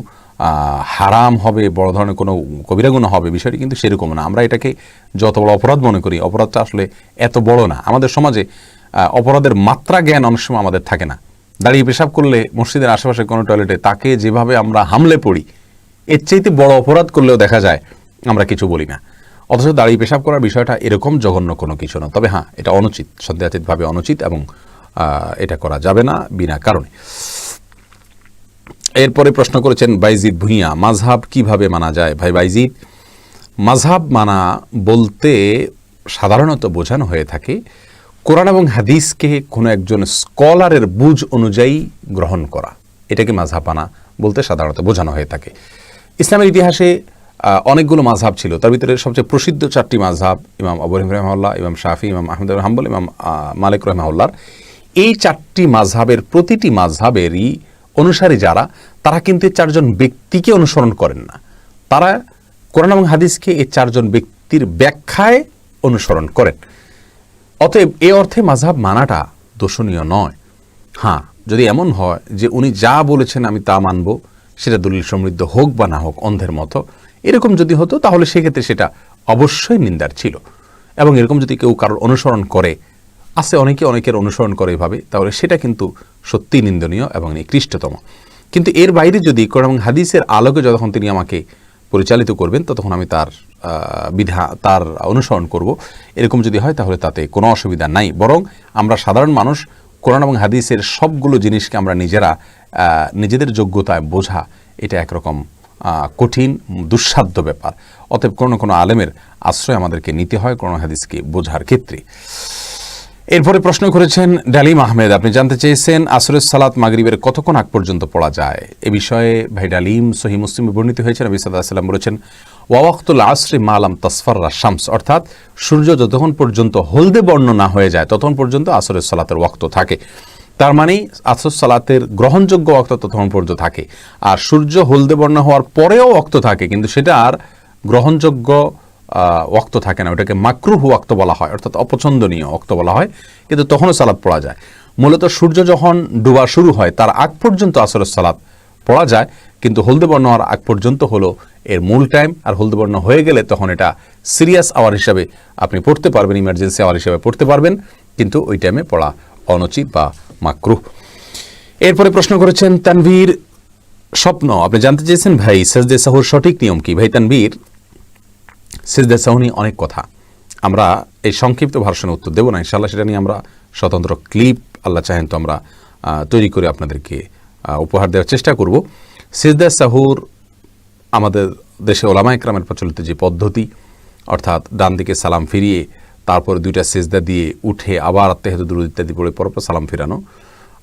হারাম হবে, বড় ধরনের কোনো কবিরা গুনাহ হবে, বিষয়টি কিন্তু সেরকম না। আমরা এটাকে যত বড় অপরাধ মনে করি, অপরাধটা আসলে এত বড় না। আমাদের সমাজে অপরাধের মাত্রা জ্ঞান অনেক সময় আমাদের থাকে না। দাঁড়িয়ে পেশাব করলে মসজিদের আশেপাশে কোনো টয়লেটে তাকে যেভাবে আমরা হামলে পড়ি, এর চাইতে বড় অপরাধ করলেও দেখা যায় আমরা কিছু বলি না। অথচ দাঁড়িয়ে পেশাব করার বিষয়টা এরকম জঘন্য কোনো কিছু না। তবে হ্যাঁ, এটা অনুচিত, সন্দেহাতীতভাবে অনুচিত, এবং এটা করা যাবে না বিনা কারণে। এরপরে প্রশ্ন করেছেন বাইজিদ ভুঁইয়া, মাযহাব কিভাবে মানা যায়? ভাই বাইজিদ, মাযহাব মানা বলতে সাধারণত বোঝানো হয়ে থাকে কোরআন এবং হাদিসকে কোনো একজন স্কলারের বুঝ অনুযায়ী গ্রহণ করা, এটাকে মাযহাব মানা বলতে সাধারণত বোঝানো হয়ে থাকে। ইসলামের ইতিহাসে অনেকগুলো মাযহাব ছিল, তার ভিতরে সবচেয়ে প্রসিদ্ধ 4টি মাযহাব ইমাম আবু হানিফা রাহিমাহুল্লাহ, ইমাম শাফি, ইমাম আহমদ বিন হাম্বল, ইমাম মালিক রাহিমাহুল্লাহর। এই 4টি মাযহাবের প্রতিটি মাযহাবেরই অনুসারী যারা, তারা কিন্তু 4জন ব্যক্তিকে অনুসরণ করেন না, তারা কোরআন এবং হাদিসকে এই 4জন ব্যক্তির ব্যাখ্যায় অনুসরণ করেন। অতএব এ অর্থে মাযহাব মানাটা দোষণীয় নয়। হ্যাঁ, যদি এমন হয় যে উনি যা বলেছেন আমি তা মানব, সেটা দলিল সমৃদ্ধ হোক বা না হোক, অন্ধের মতো, এরকম যদি হতো তাহলে সেক্ষেত্রে সেটা অবশ্যই নিন্দার ছিল। এবং এরকম যদি কেউ কারোর অনুসরণ করে, আছে অনেকের অনুসরণ করে এভাবে, তাহলে সেটা কিন্তু সত্যিই নিন্দনীয় এবং নিকৃষ্টতম। কিন্তু এর বাইরে যদি কোরআন এবং হাদিসের আলোকে যতক্ষণ তিনি আমাকে পরিচালিত করবেন, ততক্ষণ আমি তার অনুসরণ করব, এরকম যদি হয় তাহলে তাতে কোনো অসুবিধা নাই। বরং আমরা সাধারণ মানুষ কোরআন এবং হাদিসের সবগুলো জিনিসকে আমরা নিজেদের যোগ্যতায় বোঝা, এটা একরকম কঠিন দুঃসাধ্য ব্যাপার। অতএব কোনো আলেমের আশ্রয় আমাদেরকে নিতে হয় কোরআন হাদিসকে বোঝার ক্ষেত্রে। এরপরে প্রশ্ন করেছেন ডালিম আহমেদ, আপনি জানতে চেয়েছেন আসরের সালাত মাগরিবের কতক্ষণ আগ পর্যন্ত পড়া যায়? এ বিষয়ে ভাই ডালিম সহিহ মুসলিমে বর্ণিত হয়েছে, নবী সাল্লাল্লাহু আলাইহি ওয়াসাল্লাম বলেছেন, ওয়াক্তুল আসরি মা লাম তাসফাররা শামস, অর্থাৎ সূর্য যতক্ষণ পর্যন্ত হলদে বর্ণ না হয়ে যায় ততক্ষণ পর্যন্ত আসরের সালাতের ওয়াক্ত থাকে। তার মানে আসর সালাতের গ্রহণযোগ্য ওয়াক্ত ততক্ষণ পর্যন্ত থাকে। আর সূর্য হলদে বর্ণ হওয়ার পরেও ওয়াক্ত থাকে, কিন্তু সেটা আর গ্রহণযোগ্য ওয়াক্ত থাকে না, ওটাকে মাকরুহ ওয়াক্ত বলা হয়, অর্থাৎ অপছন্দনীয় ওয়াক্ত বলা হয়, কিন্তু তখনও সালাত পড়া যায়। মূলত সূর্য যখন ডুবা শুরু হয় তার আগ পর্যন্ত আসরের সালাত পড়া যায়, কিন্তু হলদে বর্ণ হওয়ার আগ পর্যন্ত হলো এর মূল টাইম। আর হলদে বর্ণ হয়ে গেলে তখন এটা সিরিয়াস আওয়ার হিসাবে আপনি পড়তে পারবেন, ইমার্জেন্সি আওয়ার হিসাবে পড়তে পারবেন, কিন্তু ওই টাইমে পড়া অনুচিত বা মাকরুহ। এরপরে প্রশ্ন করেছেন তানভীর স্বপ্ন, আপনি জানতে চেয়েছেন ভাই সাজদে সাহুর সঠিক নিয়ম কি? ভাই তানভীর, সিজদা সাহু নিয়ে অনেক কথা, আমরা এই সংক্ষিপ্ত ভার্সনে উত্তর দেব না, ইনশাআল্লাহ সেটা নিয়ে আমরা স্বতন্ত্র ক্লিপ আল্লাহ চাহেন তো আমরা তৈরি করে আপনাদেরকে উপহার দেওয়ার চেষ্টা করব। সিজদা সাহুর আমাদের দেশে ওলামা ইকরামের প্রচলিত যে পদ্ধতি, অর্থাৎ ডান দিকে সালাম ফিরিয়ে তারপরে 2টা সিজদা দিয়ে উঠে আবার আত্তাহিয়াতু দুরূদ ইত্যাদি পড়ে পরপর সালাম ফিরানো।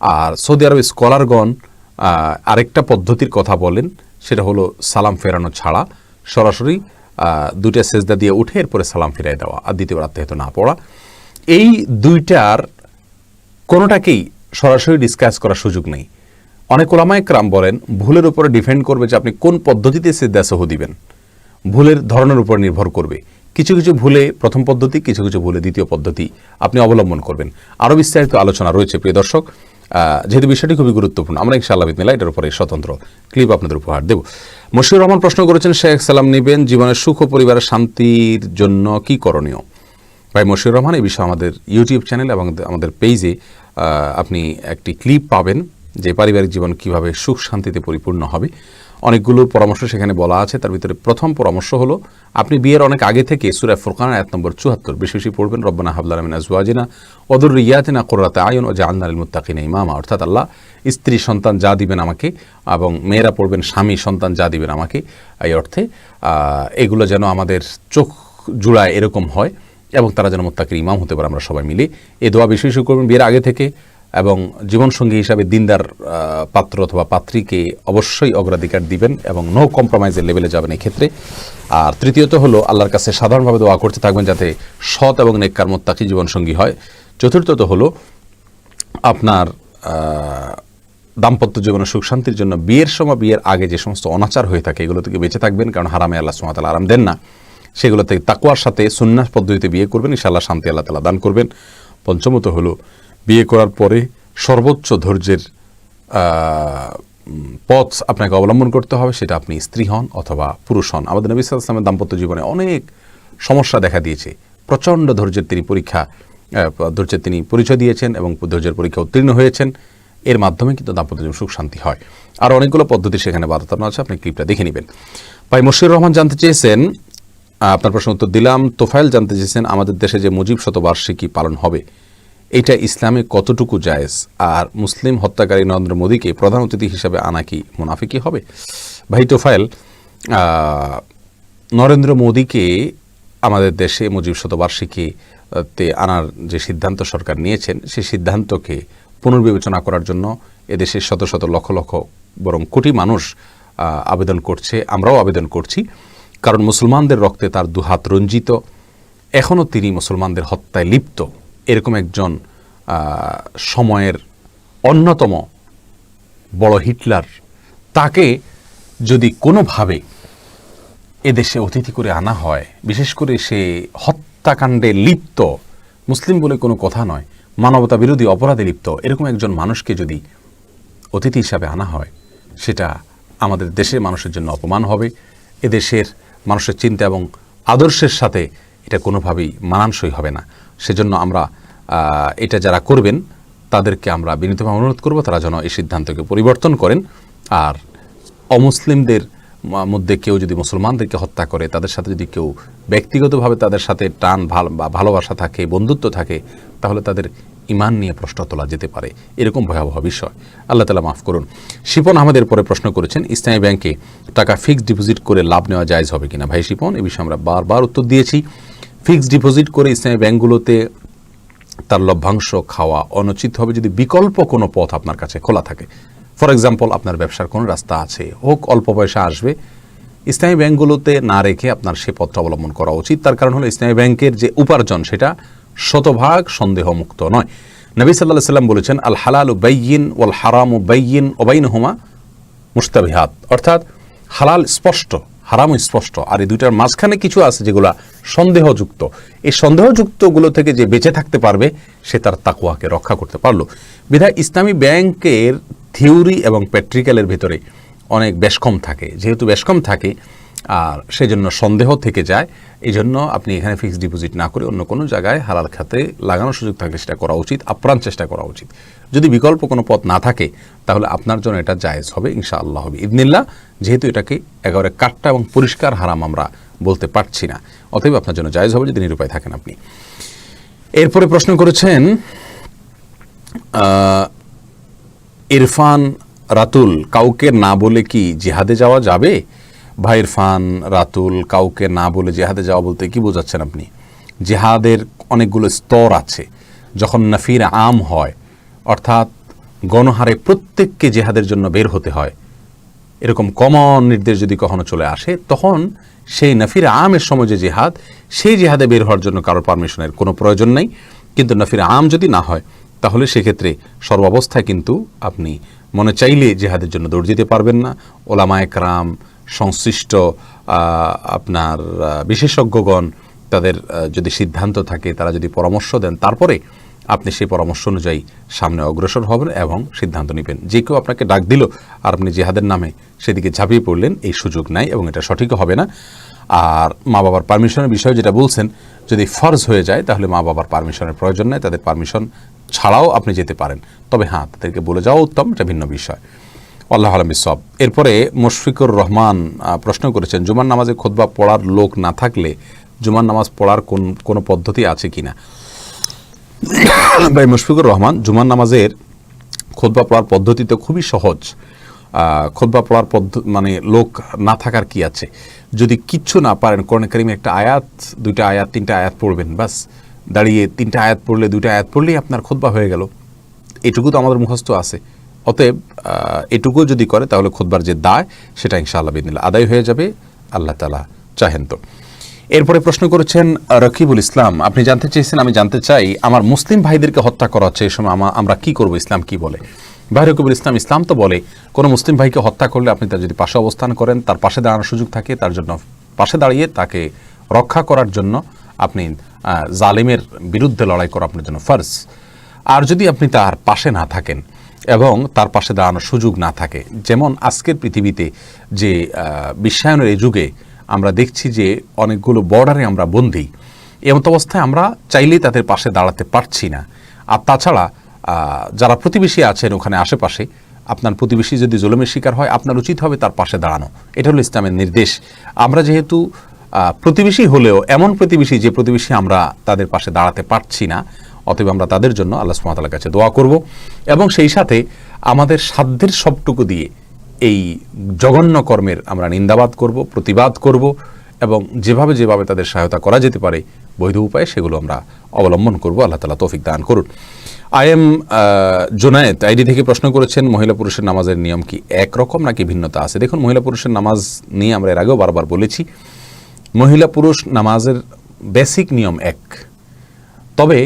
আর সৌদি আরবের স্কলারগণ আরেকটা পদ্ধতির কথা বলেন, সেটা হলো সালাম ফেরানো ছাড়া সরাসরি 2টা সিজদা দিয়ে উঠে এরপরে সালাম ফিরাই দেওয়া আর দ্বিতীয়বার আত্তাহিয়াতু না পড়া। এই 2টার কোনোটাকেই সরাসরি ডিসকাস করার সুযোগ নেই। অনেক ওলামা ইকরাম বলেন ভুলের উপরে ডিপেন্ড করবে যে আপনি কোন পদ্ধতিতে সিজদা সাহু দিবেন, ভুলের ধরনের উপর নির্ভর করবে। কিছু কিছু ভুলে প্রথম পদ্ধতি, কিছু কিছু ভুলে দ্বিতীয় পদ্ধতি আপনি অবলম্বন করবেন। আরও বিস্তারিত আলোচনা রয়েছে প্রিয় দর্শক, যেহেতু বিষয়টি খুবই গুরুত্বপূর্ণ, আমরা ইনশাআল্লাহ বিসমিল্লাহ এটার উপরে স্বতন্ত্র ক্লিপ আপনাদের উপহার দেব। মশিউর রহমান প্রশ্ন করেছেন, শেখ সালাম নেবেন জীবনের সুখ ও পরিবারের শান্তির জন্য কি করণীয়? ভাই মশিউর রহমান, এই বিষয়ে আমাদের ইউটিউব চ্যানেল এবং আমাদের পেজে আপনি একটি ক্লিপ পাবেন যে পারিবারিক জীবন কিভাবে সুখ শান্তিতে পরিপূর্ণ হবে। অনেকগুলো পরামর্শ সেখানে বলা আছে। তার ভিতরে প্রথম পরামর্শ হলো আপনি বিয়ের অনেক আগে থেকে সূরা ফুরকান আয়াত নম্বর 74 বেশি বেশি পড়বেন, রব্বানা হাব লানা মিন আজওয়াজিনা ওয়া যুররিয়াতিনা কুররাতা আয়ুন ওয়াজআলনা লিল মুত্তাকিনা ইমামা, অর্থাৎ আল্লাহ স্ত্রী সন্তান যা দিবেন আমাকে, এবং মেয়েরা পড়বেন স্বামী সন্তান যা দিবেন আমাকে, এই অর্থে এগুলো যেন আমাদের চোখ জুড়ায় এরকম হয় এবং তারা যেন মুত্তাকির ইমাম হতে পারে আমরা সবাই মিলে। এই দোয়া বেশি বেশি করবেন বিয়ের আগে থেকে, এবং জীবনসঙ্গী হিসাবে দিনদার পাত্র অথবা পাত্রীকে অবশ্যই অগ্রাধিকার দিবেন এবং নো কম্প্রোমাইজের লেভেলে যাবেন এই ক্ষেত্রে। আর তৃতীয়ত হলো আল্লাহর কাছে সাধারণভাবে দোয়া করতে থাকবেন যাতে সৎ এবং নেককার মুত্তাকি জীবনসঙ্গী হয়। চতুর্থত হলো আপনার দাম্পত্য জীবনের সুখ শান্তির জন্য বিয়ের সময় বিয়ের আগে যে সমস্ত অনাচার হয়ে থাকে এগুলো থেকে বেঁচে থাকবেন, কারণ হারামে আল্লাহ সুবহানাহু ওয়া তাআলা আরাম দেন না। সেগুলো থেকে তাকওয়ার সাথে সুন্নাহ পদ্ধতিতে বিয়ে করবেন, ইনশাআল্লাহ শান্তি আল্লাহ তাআলা দান করবেন। পঞ্চমত হলো বিয়ে করার পরে সর্বোচ্চ ধৈর্যের পথ আপনাকে অবলম্বন করতে হবে, সেটা আপনি স্ত্রী হন অথবা পুরুষ হন। আমাদের নবী সাল্লাল্লাহু আলাইহি ওয়াসাল্লামের দাম্পত্য জীবনে অনেক সমস্যা দেখা দিয়েছে। প্রচণ্ড ধৈর্যের তিনি পরিচয় দিয়েছেন এবং ধৈর্যের পরীক্ষা উত্তীর্ণ হয়েছেন। এর মাধ্যমে কিন্তু দাম্পত্য জীবন সুখ শান্তি হয়। আর অনেকগুলো পদ্ধতি সেখানে বাধ্যতামূলক আছে, আপনি ক্লিপটা দেখে নেবেন। ভাই মশিউর রহমান জানতে চেয়েছেন, আপনার প্রশ্ন উত্তর দিলাম। তোফায়েল জানতে চেয়েছেন, আমাদের দেশে যে মুজিব শতবার্ষিকী পালন হবে এটা ইসলামে কতটুকু জায়েজ, আর মুসলিম হত্যাকারী নরেন্দ্র মোদীকে প্রধান অতিথি হিসাবে আনা কি মুনাফিকি হবে? ভাই তোফায়েল, নরেন্দ্র মোদীকে আমাদের দেশে মুজিব শতবার্ষিকীতে আনার যে সিদ্ধান্ত সরকার নিয়েছেন, সেই সিদ্ধান্তকে পুনর্বিবেচনা করার জন্য এদেশের শত শত লক্ষ লক্ষ বরং কোটি মানুষ আবেদন করছে, আমরাও আবেদন করছি। কারণ মুসলমানদের রক্তে তার দুহাত রঞ্জিত, এখনও তিনি মুসলমানদের হত্যায় লিপ্ত, এরকম একজন সময়ের অন্যতম বড় হিটলার, তাকে যদি কোনোভাবে এদেশে অতিথি করে আনা হয়, বিশেষ করে সে হত্যাকাণ্ডে লিপ্ত, মুসলিম বলে কোনো কথা নয়, মানবতা বিরোধী অপরাধে লিপ্ত এরকম একজন মানুষকে যদি অতিথি হিসাবে আনা হয়, সেটা আমাদের দেশের মানুষের জন্য অপমান হবে। এদেশের মানুষের চিন্তা এবং আদর্শের সাথে এটা কোনোভাবেই মানানসই হবে না। সেজন্য আমরা এটা যারা করবেন তাদেরকে আমরা বিনীতভাবে অনুরোধ করব, তারা যেন এই সিদ্ধান্তকে পরিবর্তন করেন। আর অমুসলিমদের মধ্যে কেউ যদি মুসলমানদেরকে হত্যা করে, তাদের সাথে যদি কেউ ব্যক্তিগতভাবে তাদের সাথে টান ভালোবাসা থাকে, বন্ধুত্ব থাকে, তাহলে তাদের ঈমান নিয়ে প্রশ্ন তোলা যেতে পারে। এরকম ভয়াবহ বিষয়, আল্লাহ তাআলা মাফ করুন। শিপন আহমেদের পরে প্রশ্ন করেছেন, ইসলামী ব্যাংকে টাকা ফিক্সড ডিপোজিট করে লাভ নেওয়া জায়েজ হবে কিনা? ভাই শিপন, এই বিষয়ে আমরা বারবার উত্তর দিয়েছি। ফিক্সড ডিপোজিট করে ইসলামী ব্যাংকগুলোতে তার লভ্যাংশ খাওয়া অনুচিত হবে যদি বিকল্প কোনো পথ আপনার কাছে খোলা থাকে। ফর এক্সাম্পল, আপনার ব্যবসার কোনো রাস্তা আছে, হোক অল্প পয়সা আসবে, ইসলামী ব্যাংকগুলোতে না রেখে আপনার সে পথটা অবলম্বন করা উচিত। তার কারণ হলো ইসলামী ব্যাংকের যে উপার্জন সেটা শতভাগ সন্দেহমুক্ত নয়। নবী সাল্লাল্লাহু আলাইহি ওয়াসাল্লাম বলেছেন, আল হালালু বাইয়িন ওয়াল হারামু বাইয়িন ওয়া বাইনহুমা মুশতাবিহাত, অর্থাৎ হালাল স্পষ্ট, হারাম স্পষ্ট, আর এই দুইটার মাঝখানে কিছু আছে যেগুলো সন্দেহযুক্ত। এই সন্দেহযুক্তগুলো থেকে যে বেঁচে থাকতে পারবে সে তার তাকওয়াকে রক্ষা করতে পারলো। বিধায় ইসলামী ব্যাংকের থিওরি এবং প্র্যাকটিক্যালের ভিতরে অনেক বেশকম থাকে। যেহেতু বেশকম থাকে আর সেই জন্য সন্দেহ থেকে যায়, এই জন্য আপনি এখানে ফিক্সড ডিপোজিট না করে অন্য কোনো জায়গায় হালাল খাতে লাগানোর সুযোগ থাকলে সেটা করা উচিত, আপ্রাণ চেষ্টা করা উচিত। যদি বিকল্প কোনো পথ না থাকে তাহলে আপনার জন্য এটা জায়েজ হবে ইনশাআল্লাহ হবে ইদনিল্লাহ, যেহেতু এটাকে একেবারে কাট্টা এবং পরিষ্কার হারাম আমরা বলতে পারছি না, অতএব আপনার জন্য জায়েজ হবে যদি নিরুপায় থাকেন আপনি। এরপরে প্রশ্ন করেছেন ইরফান রাতুল, কাউকে না বলে কি জিহাদে যাওয়া যাবে? ভাই ইরফান রাতুল, কাউকে না বলে জিহাদে যাওয়া বলতে কি বোঝাচ্ছেন আপনি? জিহাদের অনেকগুলো স্তর আছে। যখন নাফির আম হয়, অর্থাৎ গণহারে প্রত্যেককে জিহাদের জন্য বের হতে হয়, এরকম কমন নির্দেশ যদি কখনো চলে আসে, তখন সেই নাফির আমের সময় যে জিহাদ, সেই জিহাদে বের হওয়ার জন্য কারোর পারমিশনের কোনো প্রয়োজন নেই। কিন্তু নাফির আম যদি না হয় তাহলে সেক্ষেত্রে সর্বাবস্থায় কিন্তু আপনি মনে চাইলে জিহাদের জন্য দৌড় দিতে পারবেন না। ওলামায়ে কেরাম, সংশ্লিষ্ট আপনার বিশেষজ্ঞগণ, তাদের যদি সিদ্ধান্ত থাকে, তারা যদি পরামর্শ দেন, তারপরে আপনি সেই পরামর্শ অনুযায়ী সামনে অগ্রসর হবেন এবং সিদ্ধান্ত নেবেন। যে কেউ আপনাকে ডাক দিল আর আপনি জিহাদের নামে সেদিকে ঝাঁপিয়ে পড়লেন, এই সুযোগ নাই এবং এটা সঠিক হবে না। আর মা বাবার পারমিশনের বিষয়ে যেটা বলছেন, যদি ফরজ হয়ে যায় তাহলে মা বাবার পারমিশনের প্রয়োজন নেই, তাদের পারমিশন ছাড়াও আপনি যেতে পারেন। তবে হ্যাঁ, তাদেরকে বলে যাওয়া উত্তম, এটা ভিন্ন বিষয়। আল্লাহ আলম বিসওয়াব। এরপরে মুশফিকুর রহমান প্রশ্ন করেছেন, জুমার নামাজে খুতবা পড়ার লোক না থাকলে জুমার নামাজ পড়ার কোনো পদ্ধতি আছে কিনা? ভাই মুশফিকুর রহমান, জুমার নামাজের খুতবা পড়ার পদ্ধতি তো খুবই সহজ। খুতবা পড়ার মানে লোক না থাকার কি আছে? যদি কিচ্ছু না পারেন, কোরআন কারীমে একটা আয়াত, দুইটা আয়াত, তিনটা আয়াত পড়বেন, বাস দাঁড়িয়ে তিনটা আয়াত পড়লে, দুইটা আয়াত পড়লেই আপনার খুতবা হয়ে গেল। এটুকু তো আমাদের মুখস্থ আছে। অতএব এটুকু যদি করে তাহলে খুতবার যে দায় সেটা ইনশাআল্লাহ বিদিনিল্লাহ আদায় হয়ে যাবে, আল্লাহ তাআলা চাহেন তো। এরপরে প্রশ্ন করেছেন রকিবুল ইসলাম, আপনি জানতে চেয়েছেন, আমি জানতে চাই আমার মুসলিম ভাইদেরকে হত্যা করা হচ্ছে, এই সময় আমরা কি করব, ইসলাম কি বলে? ভাই রকিবুল ইসলাম, ইসলাম তো বলে কোনো মুসলিম ভাইকে হত্যা করলে আপনি তার যদি পাশে অবস্থান করেন, তার পাশে দাঁড়ানোর সুযোগ থাকে, তার জন্য পাশে দাঁড়িয়ে তাকে রক্ষা করার জন্য আপনি জালিমের বিরুদ্ধে লড়াই করা আপনার জন্য ফরজ। আর যদি আপনি তার পাশে না থাকেন, এবং তার পাশে দাঁড়ানোর সুযোগ না থাকে। যেমন আজকের পৃথিবীতে যে বিশ্বায়নের এই যুগে আমরা দেখছি যে অনেকগুলো বর্ডারে আমরা বন্দী, এমত অবস্থায় আমরা চাইলেই তাদের পাশে দাঁড়াতে পারছি না। আর তাছাড়া যারা প্রতিবেশী আছেন ওখানে আশেপাশে, আপনার প্রতিবেশী যদি জুলুমের শিকার হয় আপনার উচিত হবে তার পাশে দাঁড়ানো। এটা হলো ইসলামের নির্দেশ। আমরা যেহেতু প্রতিবেশী হলেও এমন প্রতিবেশী যে প্রতিবেশী আমরা তাদের পাশে দাঁড়াতে পারছি না, অতএব আমরা তাদের জন্য আল্লাহ সুবহানাহু ওয়া তাআলার কাছে দোয়া করব এবং সেই সাথে আমাদের সাধ্যের সবটুকু দিয়ে এই জঘন্য কর্মের আমরা নিন্দাবাদ করব, প্রতিবাদ করব এবং যেভাবে যেভাবে তাদের সহায়তা করা যেতে পারে বৈধ উপায়ে সেগুলো আমরা অবলম্বন করব। আল্লাহ তাআলা তৌফিক দান করুন। আইএম জুনায়েদ আইডি থেকে প্রশ্ন করেছেন, মহিলা পুরুষের নামাজের নিয়ম কি একরকম নাকি ভিন্নতা আছে? দেখুন, মহিলা পুরুষের নামাজ নিয়ে আমরা এর আগেও বারবার বলেছি, মহিলা পুরুষ নামাজের বেসিক নিয়ম এক। তবে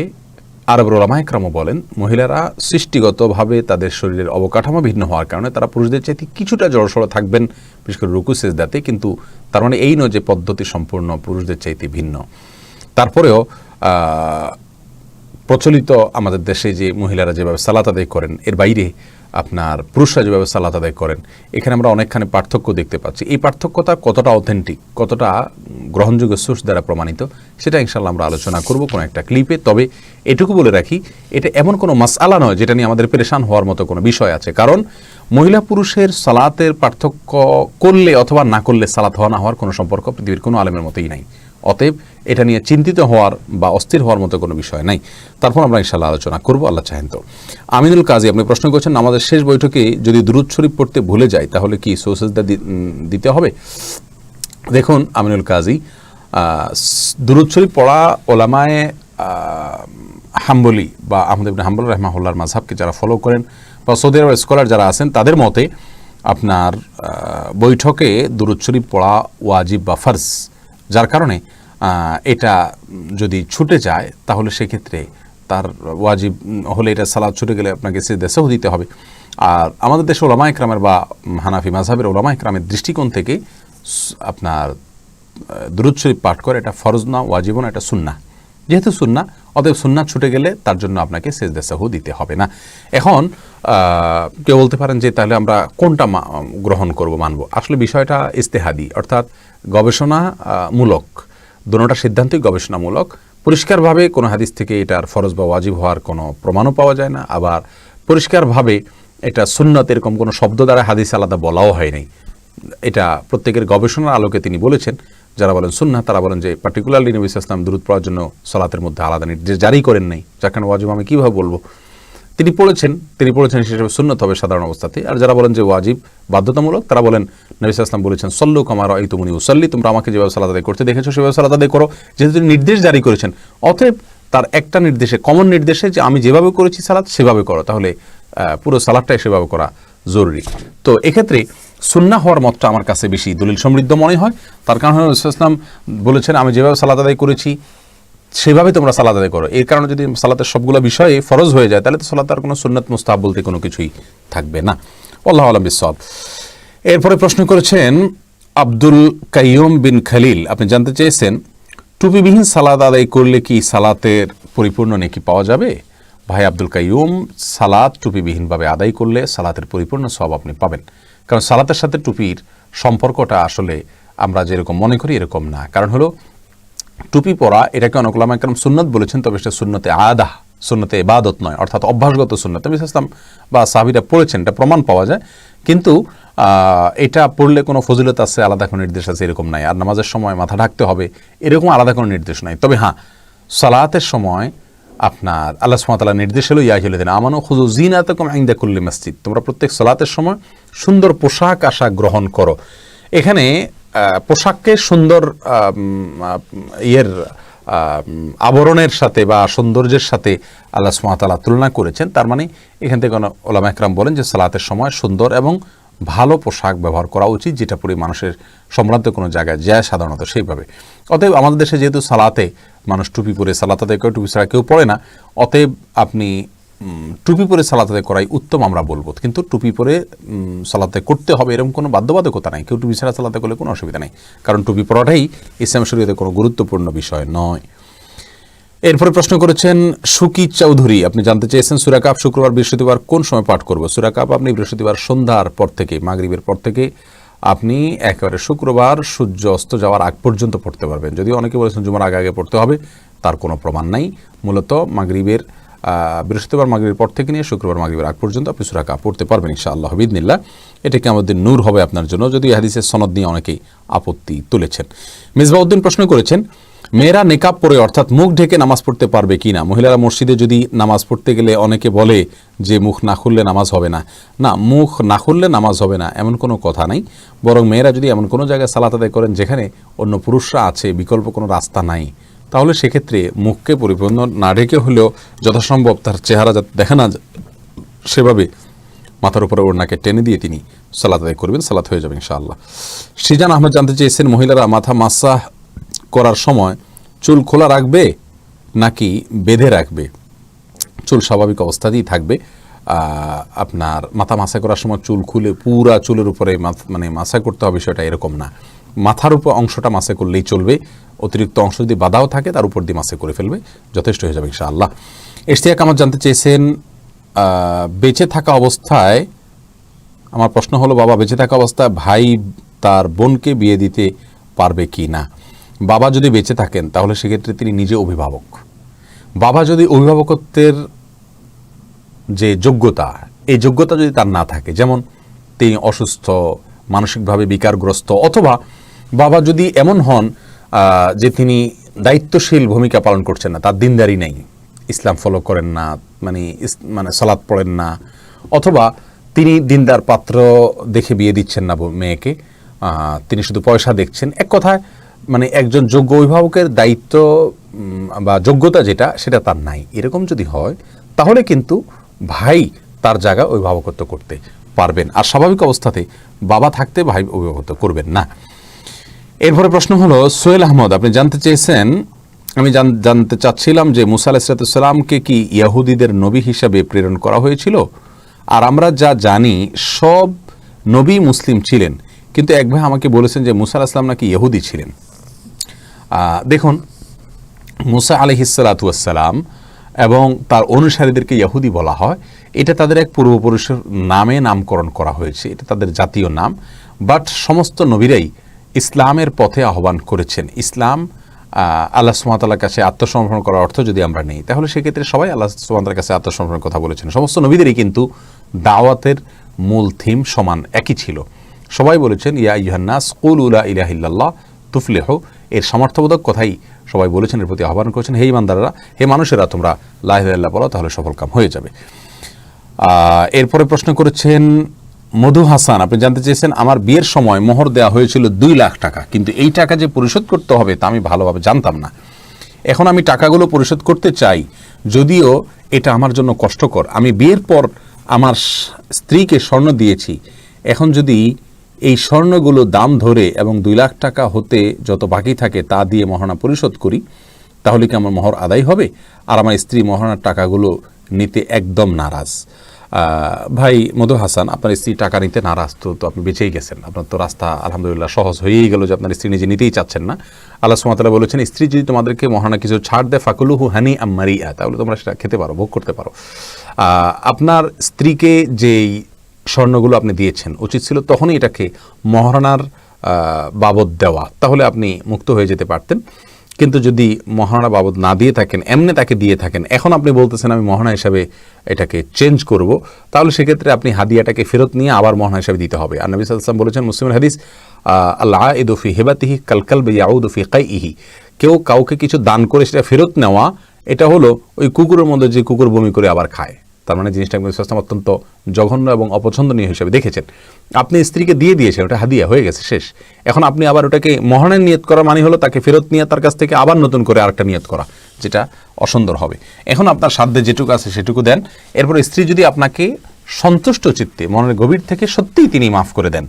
আরবের উলামা ইকরামও বলেন মহিলারা সৃষ্টিগতভাবে তাদের শরীরের অবকাঠামো ভিন্ন হওয়ার কারণে তারা পুরুষদের চাইতে কিছুটা জড়সড় থাকবেন, বিশেষ করে রুকু সেজদাতে, কিন্তু তার মানে এই নয় যে পদ্ধতি সম্পূর্ণ পুরুষদের চাইতে ভিন্ন। তারপরেও প্রচলিত আমাদের দেশে যে মহিলারা যেভাবে সালাত আদায় করেন এর বাইরে আপনার পুরুষরা যেভাবে সালাত আদায় করেন, এখানে আমরা অনেকখানি পার্থক্য দেখতে পাচ্ছি। এই পার্থক্যটা কতটা অথেন্টিক, কতটা গ্রহণযোগ্য সোর্স দ্বারা প্রমাণিত, সেটা ইনশাআল্লাহ আমরা আলোচনা করব কোনো একটা ক্লিপে। তবে এটুকু বলে রাখি, এটা এমন কোনো মাসআলা নয় যেটা নিয়ে আমাদের পেরেশান হওয়ার মতো কোনো বিষয় আছে। কারণ মহিলা পুরুষের সালাতের পার্থক্য করলে অথবা না করলে সালাত হওয়া না হওয়ার কোনো সম্পর্ক পৃথিবীর কোনো আলেমের মতোই নাই। অতএব এটা নিয়ে চিন্তিত হওয়ার বা অস্থির হওয়ার মতো কোনো বিষয় নাই। তারপর আমরা ইনশাআল্লাহ আলোচনা করব, আল্লাহ চাহেন তো। আমিনুল কাজী আপনি প্রশ্ন করেছেন, আমাদের শেষ বৈঠকে যদি দুরূদ শরীফ পড়তে ভুলে যায় তাহলে কি সুজদা দিতে হবে? দেখুন আমিনুল কাজী, দুরূদ শরীফ পড়া ওলামায়ে হাম্বলি বা আহমদ ইবনে হাম্বল রাহিমাহুল্লাহর মাযহাবকে যারা ফলো করেন বা সৌদি আরবের স্কলার যারা আছেন তাদের মতে আপনার বৈঠকে দুরূদ শরীফ পড়া ওয়াজিব বা ফরজ, যার কারণে এটা যদি ছুটে যায় তাহলে সেক্ষেত্রে তার ওয়াজিব হলে এটা সালাত ছুটে গেলে আপনাকে সিজদা সাহু দিতে হবে। আর আমাদের দেশে ওলামা ইকরামের বা হানাফি মাযহাবের ওলামা ইকরামের দৃষ্টিকোণ থেকে আপনার দুরূদ শরীফ পাঠ করে এটা ফরজ না, ওয়াজিব না, এটা সুন্নাহ। যেহেতু সুন্নাহ, অতএব সুন্নাহ ছুটে গেলে তার জন্য আপনাকে সিজদা সাহু দিতে হবে না। এখন কেউ বলতে পারেন যে তাহলে আমরা কোনটা গ্রহণ করব, মানব? আসলে বিষয়টা ইজতিহাদি, অর্থাৎ গবেষণামূলক। দুটোটা সিদ্ধান্তই গবেষণামূলক। পরিষ্কারভাবে কোনো হাদিস থেকে এটার ফরজ বা ওয়াজিব হওয়ার কোনো প্রমাণও পাওয়া যায় না, আবার পরিষ্কারভাবে এটা সুন্নাত এরকম কোনো শব্দ দ্বারা হাদিস আলাদা বলাও হয় নাই। এটা প্রত্যেকের গবেষণার আলোকে তিনি বলেছেন। যারা বলেন সুন্নাহ তারা বলেন যে পার্টিকুলারলি নবী সাল্লাল্লাহু আলাইহি ওয়াসাল্লাম দুরূদ পড়ার জন্য সালাতের মধ্যে আলাদা নির্দেশ জারি করেন নাই, যার কারণে ওয়াজিব আমি কীভাবে বলবো? তিনি পড়েছেন হিসেবে সুন্নাত হবে সাধারণ অবস্থাতে। আর যারা বলেন যে ওয়াজিব বাধ্যতামূলক, তারা বলেন নবী সাল্লাল্লাহু আলাইহি ওয়াসাল্লাম বলেছেন সল্লু কামা রাআইতুমুনি উসাল্লি, তোমরা আমাকে যেভাবে সালাত আদায় করতে দেখেছো সেভাবে সালাত আদায় করো। যেহেতু তিনি নির্দেশ জারি করেছেন, অতএব তার একটা নির্দেশে, কমন নির্দেশে যে আমি যেভাবে করেছি সালাত সেভাবে করো, তাহলে পুরো সালাতটাই সেভাবে করা জরুরি। তো এক্ষেত্রে সুন্নাহ হওয়ার মতটা আমার কাছে বেশি দলিল সমৃদ্ধ মনে হয়। তার কারণ হলো রাসূল সাল্লাল্লাহু আলাইহি ওয়াসাল্লাম বলেছেন আমি যেভাবে সালাত আদায় করেছি সেভাবে তোমরা সালাত আদায় করো। এর কারণে যদি সালাতের সবগুলো বিষয়ে ফরজ হয়ে যায় তাহলে তো সালাত আর কোনো সুন্নাত মুস্তাহাব বলতে কোনো কিছুই থাকবে না। আল্লাহু আ'লাম বিসওয়াব। এরপরে প্রশ্ন করেছেন আব্দুল কাইয়ুম বিন খালিল, আপনি জানতে চেয়েছেন টুপিবিহীন সালাত আদায় করলে কি সালাতের পরিপূর্ণ নেকি পাওয়া যাবে? ভাই আব্দুল কাইয়ুম, সালাত টুপিবিহীনভাবে আদায় করলে সালাতের পরিপূর্ণ সওয়াব আপনি পাবেন। কারণ সালাতের সাথে টুপির সম্পর্কটা আসলে আমরা যেরকম মনে করি এরকম না। কারণ হলো টুপি পরা এটাকে অনেক উলামা ইকরাম সুন্নাত বলেছেন, তবে সেটা সুন্নতে আদা, সুন্নতে ইবাদত নয়, অর্থাৎ অভ্যাসগত সুন্নাত। নবী সাল্লাল্লাহু আলাইহি ওয়াসাল্লাম বা সাহাবীরা পড়েছেন, এটা প্রমাণ পাওয়া যায়, কিন্তু এটা পড়লে কোনো ফজিলত আছে, আলাদা কোনো নির্দেশ আছে এরকম নাই। আর নামাজের সময় মাথা ঢাকতে হবে এরকম আলাদা কোনো নির্দেশ নাই। তবে হ্যাঁ, সালাতের সময় আপনার আল্লাহ সুবহানাহু ওয়া তাআলা নির্দেশ হলো ইয়া আইয়ুহাল্লাযীনা আমানু খুযু যিনাতাকুম ইনদা কুল্লি মসজিদ, তোমরা প্রত্যেক সালাতের সময় সুন্দর পোশাক আশাক গ্রহণ করো। এখানে পোশাককে সুন্দর আবরণের সাথে বা সৌন্দর্যের সাথে আল্লাহ সুবহানাহু ওয়া তাআলা তুলনা করেছেন। তার মানে এখান থেকে উলামা ইকরাম বলেন যে সালাতের সময় সুন্দর এবং ভালো পোশাক ব্যবহার করা উচিত, যেটা পরে মানুষের সম্ভ্রান্ত কোনো জায়গায় যায় সাধারণত সেইভাবে। অতএব আমাদের দেশে যেহেতু সালাতে মানুষ টুপি পরে সালাত আদায় করে, টুপি ছাড়া কেউ পড়ে না, অতএব আপনি টুপি পরে সালাত আদায় করাই উত্তম আমরা বলবো। কিন্তু টুপি পরে সালাতে করতে হবে এরকম কোনো বাধ্যবাধকতা নাই। কেউ টুপি ছাড়া সালাতে করলে কোনো অসুবিধা নেই, কারণ টুপি পরাটাই ইসলাম শরীয়তে কোনো গুরুত্বপূর্ণ বিষয় নয়। এরপরে প্রশ্ন করেছেন সুকি চৌধুরী, আপনি জানতে চেয়েছেন সূরা কাহফ শুক্রবার বৃহস্পতিবার কোন সময় পাঠ করব? সূরা কাহফ আপনি বৃহস্পতিবার সন্ধ্যার পর থেকে, মাগরিবের পর থেকে আপনি একেবারে শুক্রবার সূর্য অস্ত যাওয়ার আগ পর্যন্ত পড়তে পারবেন। যদিও অনেকে বলেছেন জুমার আগে আগে পড়তে হবে, তার কোনো প্রমাণ নাই। মূলত মাগরিবের বৃহস্পতিবার মাগরিবের পর থেকে নিয়ে শুক্রবার মাগরিবের আগ পর্যন্ত আপনি সূরা কাহফ পড়তে পারবেন ইনশাআল্লাহ বিইذনিল্লাহ। এটা কিয়ামতের নূর হবে আপনার জন্য, যদি হাদিসের সনদ নিয়ে অনেকেই আপত্তি তুলেছেন। মিসবাউদ্দিন প্রশ্ন করেছেন মেয়েরা নেকাব পরে অর্থাৎ মুখ ঢেকে নামাজ পড়তে পারবে কি না? মহিলারা মসজিদে যদি নামাজ পড়তে গেলে অনেকে বলে যে মুখ না খুললে নামাজ হবে না। না, মুখ না খুললে নামাজ হবে না এমন কোনো কথা নেই। বরং মেয়েরা যদি এমন কোনো জায়গায় সালাত আদায় করেন যেখানে অন্য পুরুষরা আছে, বিকল্প কোনো রাস্তা নাই, তাহলে সেক্ষেত্রে মুখকে পরিপূর্ণ না ঢেকে হলেও যথাসম্ভব তার চেহারা যাতে দেখা না সেভাবে মাথার উপরে ওড়নাকে টেনে দিয়ে তিনি সালাত আদায় করবেন, সালাত হয়ে যাবে ইনশাআল্লাহ। সিজান আহমেদ জানতে চেয়েছেন মহিলারা মাথা মাসাহ করার সময় চুল খোলা রাখবে নাকি বেঁধে রাখবে? চুল স্বাভাবিক অবস্থাতেই থাকবে। আপনার মাথা মাসা করার সময় চুল খুলে পুরা চুলের উপরে মানে মাসা করতে হবে সেটা এরকম না। মাথার উপর অংশটা মাসা করলেই চলবে, অতিরিক্ত অংশ যদি বাধাও থাকে তার উপর দিয়ে মাসা করে ফেলবে, যথেষ্ট হয়ে যাবে ইনশাআল্লাহ। ইশতিয়াক আমার জানতে চেয়েছেন বেঁচে থাকা অবস্থায়, আমার প্রশ্ন হলো বাবা বেঁচে থাকা অবস্থায় ভাই তার বোনকে বিয়ে দিতে পারবে কি না? বাবা যদি বেঁচে থাকেন তাহলে সেক্ষেত্রে তিনি নিজে অভিভাবক। বাবা যদি অভিভাবকত্বের যে যোগ্যতা, এই যোগ্যতা যদি তার না থাকে, যেমন তিনি অসুস্থ, মানসিকভাবে বিকারগ্রস্ত, অথবা বাবা যদি এমন হন যে তিনি দায়িত্বশীল ভূমিকা পালন করছেন না, তার দিনদারি নেই, ইসলাম ফলো করেন না, মানে সালাত পড়েন না, অথবা তিনি দিনদার পাত্র দেখে বিয়ে দিচ্ছেন না মেয়েকে, তিনি শুধু পয়সা দেখছেন, এক কথায় মানে একজন যোগ্য অভিভাবকের দায়িত্ব বা যোগ্যতা যেটা সেটা তার নাই, এরকম যদি হয় তাহলে কিন্তু ভাই তার জায়গায় অভিভাবকত্ব করতে পারবেন। আর স্বাভাবিক অবস্থাতে বাবা থাকতে ভাই অভিভাবকত্ব করবেন না। এরপরে প্রশ্ন হলো সোহেল আহমদ, আপনি জানতে চেয়েছেন, আমি জানতে চাচ্ছিলাম যে মুসা আলাইহিস সালামকে কি ইহুদিদের নবী হিসাবে প্রেরণ করা হয়েছিল? আর আমরা যা জানি সব নবী মুসলিম ছিলেন, কিন্তু এক ভাই আমাকে বলেছেন যে মুসা আলাইহিস সালাম নাকি ইহুদি ছিলেন। দেখুন, মুসা আলাইহিস সালাম এবং তার অনুসারীদেরকে ইহুদি বলা হয়, এটা তাদের এক পূর্বপুরুষের নামে নামকরণ করা হয়েছে, এটা তাদের জাতীয় নাম। বাট সমস্ত নবীরাই ইসলামের পথে আহ্বান করেছেন। ইসলাম আল্লাহ সুবহানাহু ওয়া তাআলার কাছে আত্মসমর্পণ করার অর্থ যদি আমরা নেই, তাহলে সেক্ষেত্রে সবাই আল্লাহ সুবহানাহু ওয়া তাআলার কাছে আত্মসমর্পণের কথা বলেছেন। সমস্ত নবীদেরই কিন্তু দাওয়াতের মূল থিম সমান একই ছিল। সবাই বলেছেন ইয়া আইয়ুহান নাস কুলু লা ইলাহা ইল্লাল্লাহ তুফলিহু, এর সমর্থবোধক কথাই সবাই বলেছেন, এর প্রতি আহ্বান করেছেন, হে ইমানদাররা, হে মানুষেরা, তোমরা লা ইলাহা ইল্লাল্লাহ বলো, তাহলে সফল কাম হয়ে যাবে। এরপরে প্রশ্ন করেছেন মধু হাসান, আপনি জানতে চেয়েছেন আমার বিয়ের সময় মোহর দেওয়া হয়েছিল 2 লাখ টাকা, কিন্তু এই টাকা যে পরিশোধ করতে হবে তা আমি ভালোভাবে জানতাম না। এখন আমি টাকাগুলো পরিশোধ করতে চাই, যদিও এটা আমার জন্য কষ্টকর। আমি বিয়ের পর আমার স্ত্রীকে স্বর্ণ দিয়েছি, এখন যদি এই স্বর্ণগুলো দাম ধরে এবং 2 লাখ টাকা হতে যত বাকি থাকে তা দিয়ে মহারণা পরিশোধ করি, তাহলে কি আমার মোহর আদায় হবে? আর আমার স্ত্রী মহারণার টাকাগুলো নিতে একদম নারাজ। ভাই মধু হাসান, আপনার স্ত্রী টাকা নিতে নারাজ, তো আপনি বেঁচেই গেছেন, আপনার তো রাস্তা আলহামদুলিল্লাহ সহজ হয়েই গেল যে আপনার স্ত্রী নিজে নিতেই চাচ্ছেন না। আল্লাহ সুবহানাহু ওয়া তাআলা বলেছেন স্ত্রী যদি তোমাদেরকে মহারণা কিছু ছাড় দেয় ফাকুলুহু হানিআম মারিআ, তাহলে তোমরা সেটা খেতে পারো, ভোগ করতে পারো। আপনার স্ত্রীকে যেই স্বর্ণগুলো আপনি দিয়েছেন, উচিত ছিল তখনই এটাকে মহারণার বাবদ দেওয়া, তাহলে আপনি মুক্ত হয়ে যেতে পারতেন। কিন্তু যদি মহারণা বাবদ না দিয়ে থাকেন, এমনি তাকে দিয়ে থাকেন, এখন আপনি বলতেছেন আমি মহারণা হিসাবে এটাকে চেঞ্জ করব, তাহলে সেক্ষেত্রে আপনি হাদিয়াটাকে ফেরত নিয়ে আবার মহারণা হিসাবে দিতে হবে। আর নবী সাল্লাল্লাহু আলাইহি ওয়াসাল্লাম বলেছেন, মুসলিমের হাদিস, আল আইদু ফি হিবাতিহি কাল কালবি ইয়াউদু ফি কাইহি, কেউ কাউকে কিছু দান করে সেটা ফেরত নেওয়া, এটা হলো ওই কুকুরের মধ্যে যে কুকুর বমি করে আবার খায়। তার মানে জিনিসটা অত্যন্ত জঘন্য এবং অপছন্দনীয় হিসেবে দেখেছেন। আপনি স্ত্রীকে দিয়ে দিয়েছেন, ওটা হাদিয়া হয়ে গেছে, শেষ। এখন আপনি আবার ওটাকে মহারণের নিয়ত করা মানে হলো তাকে ফেরত নিয়ে তার কাছ থেকে আবার নতুন করে আরেকটা নিয়ত করা, যেটা অসুন্দর হবে। এখন আপনার সাধ্যে যেটুকু আছে সেটুকু দেন। এরপর স্ত্রী যদি আপনাকে সন্তুষ্ট চিত্তে মনের গভীর থেকে সত্যিই তিনি মাফ করে দেন,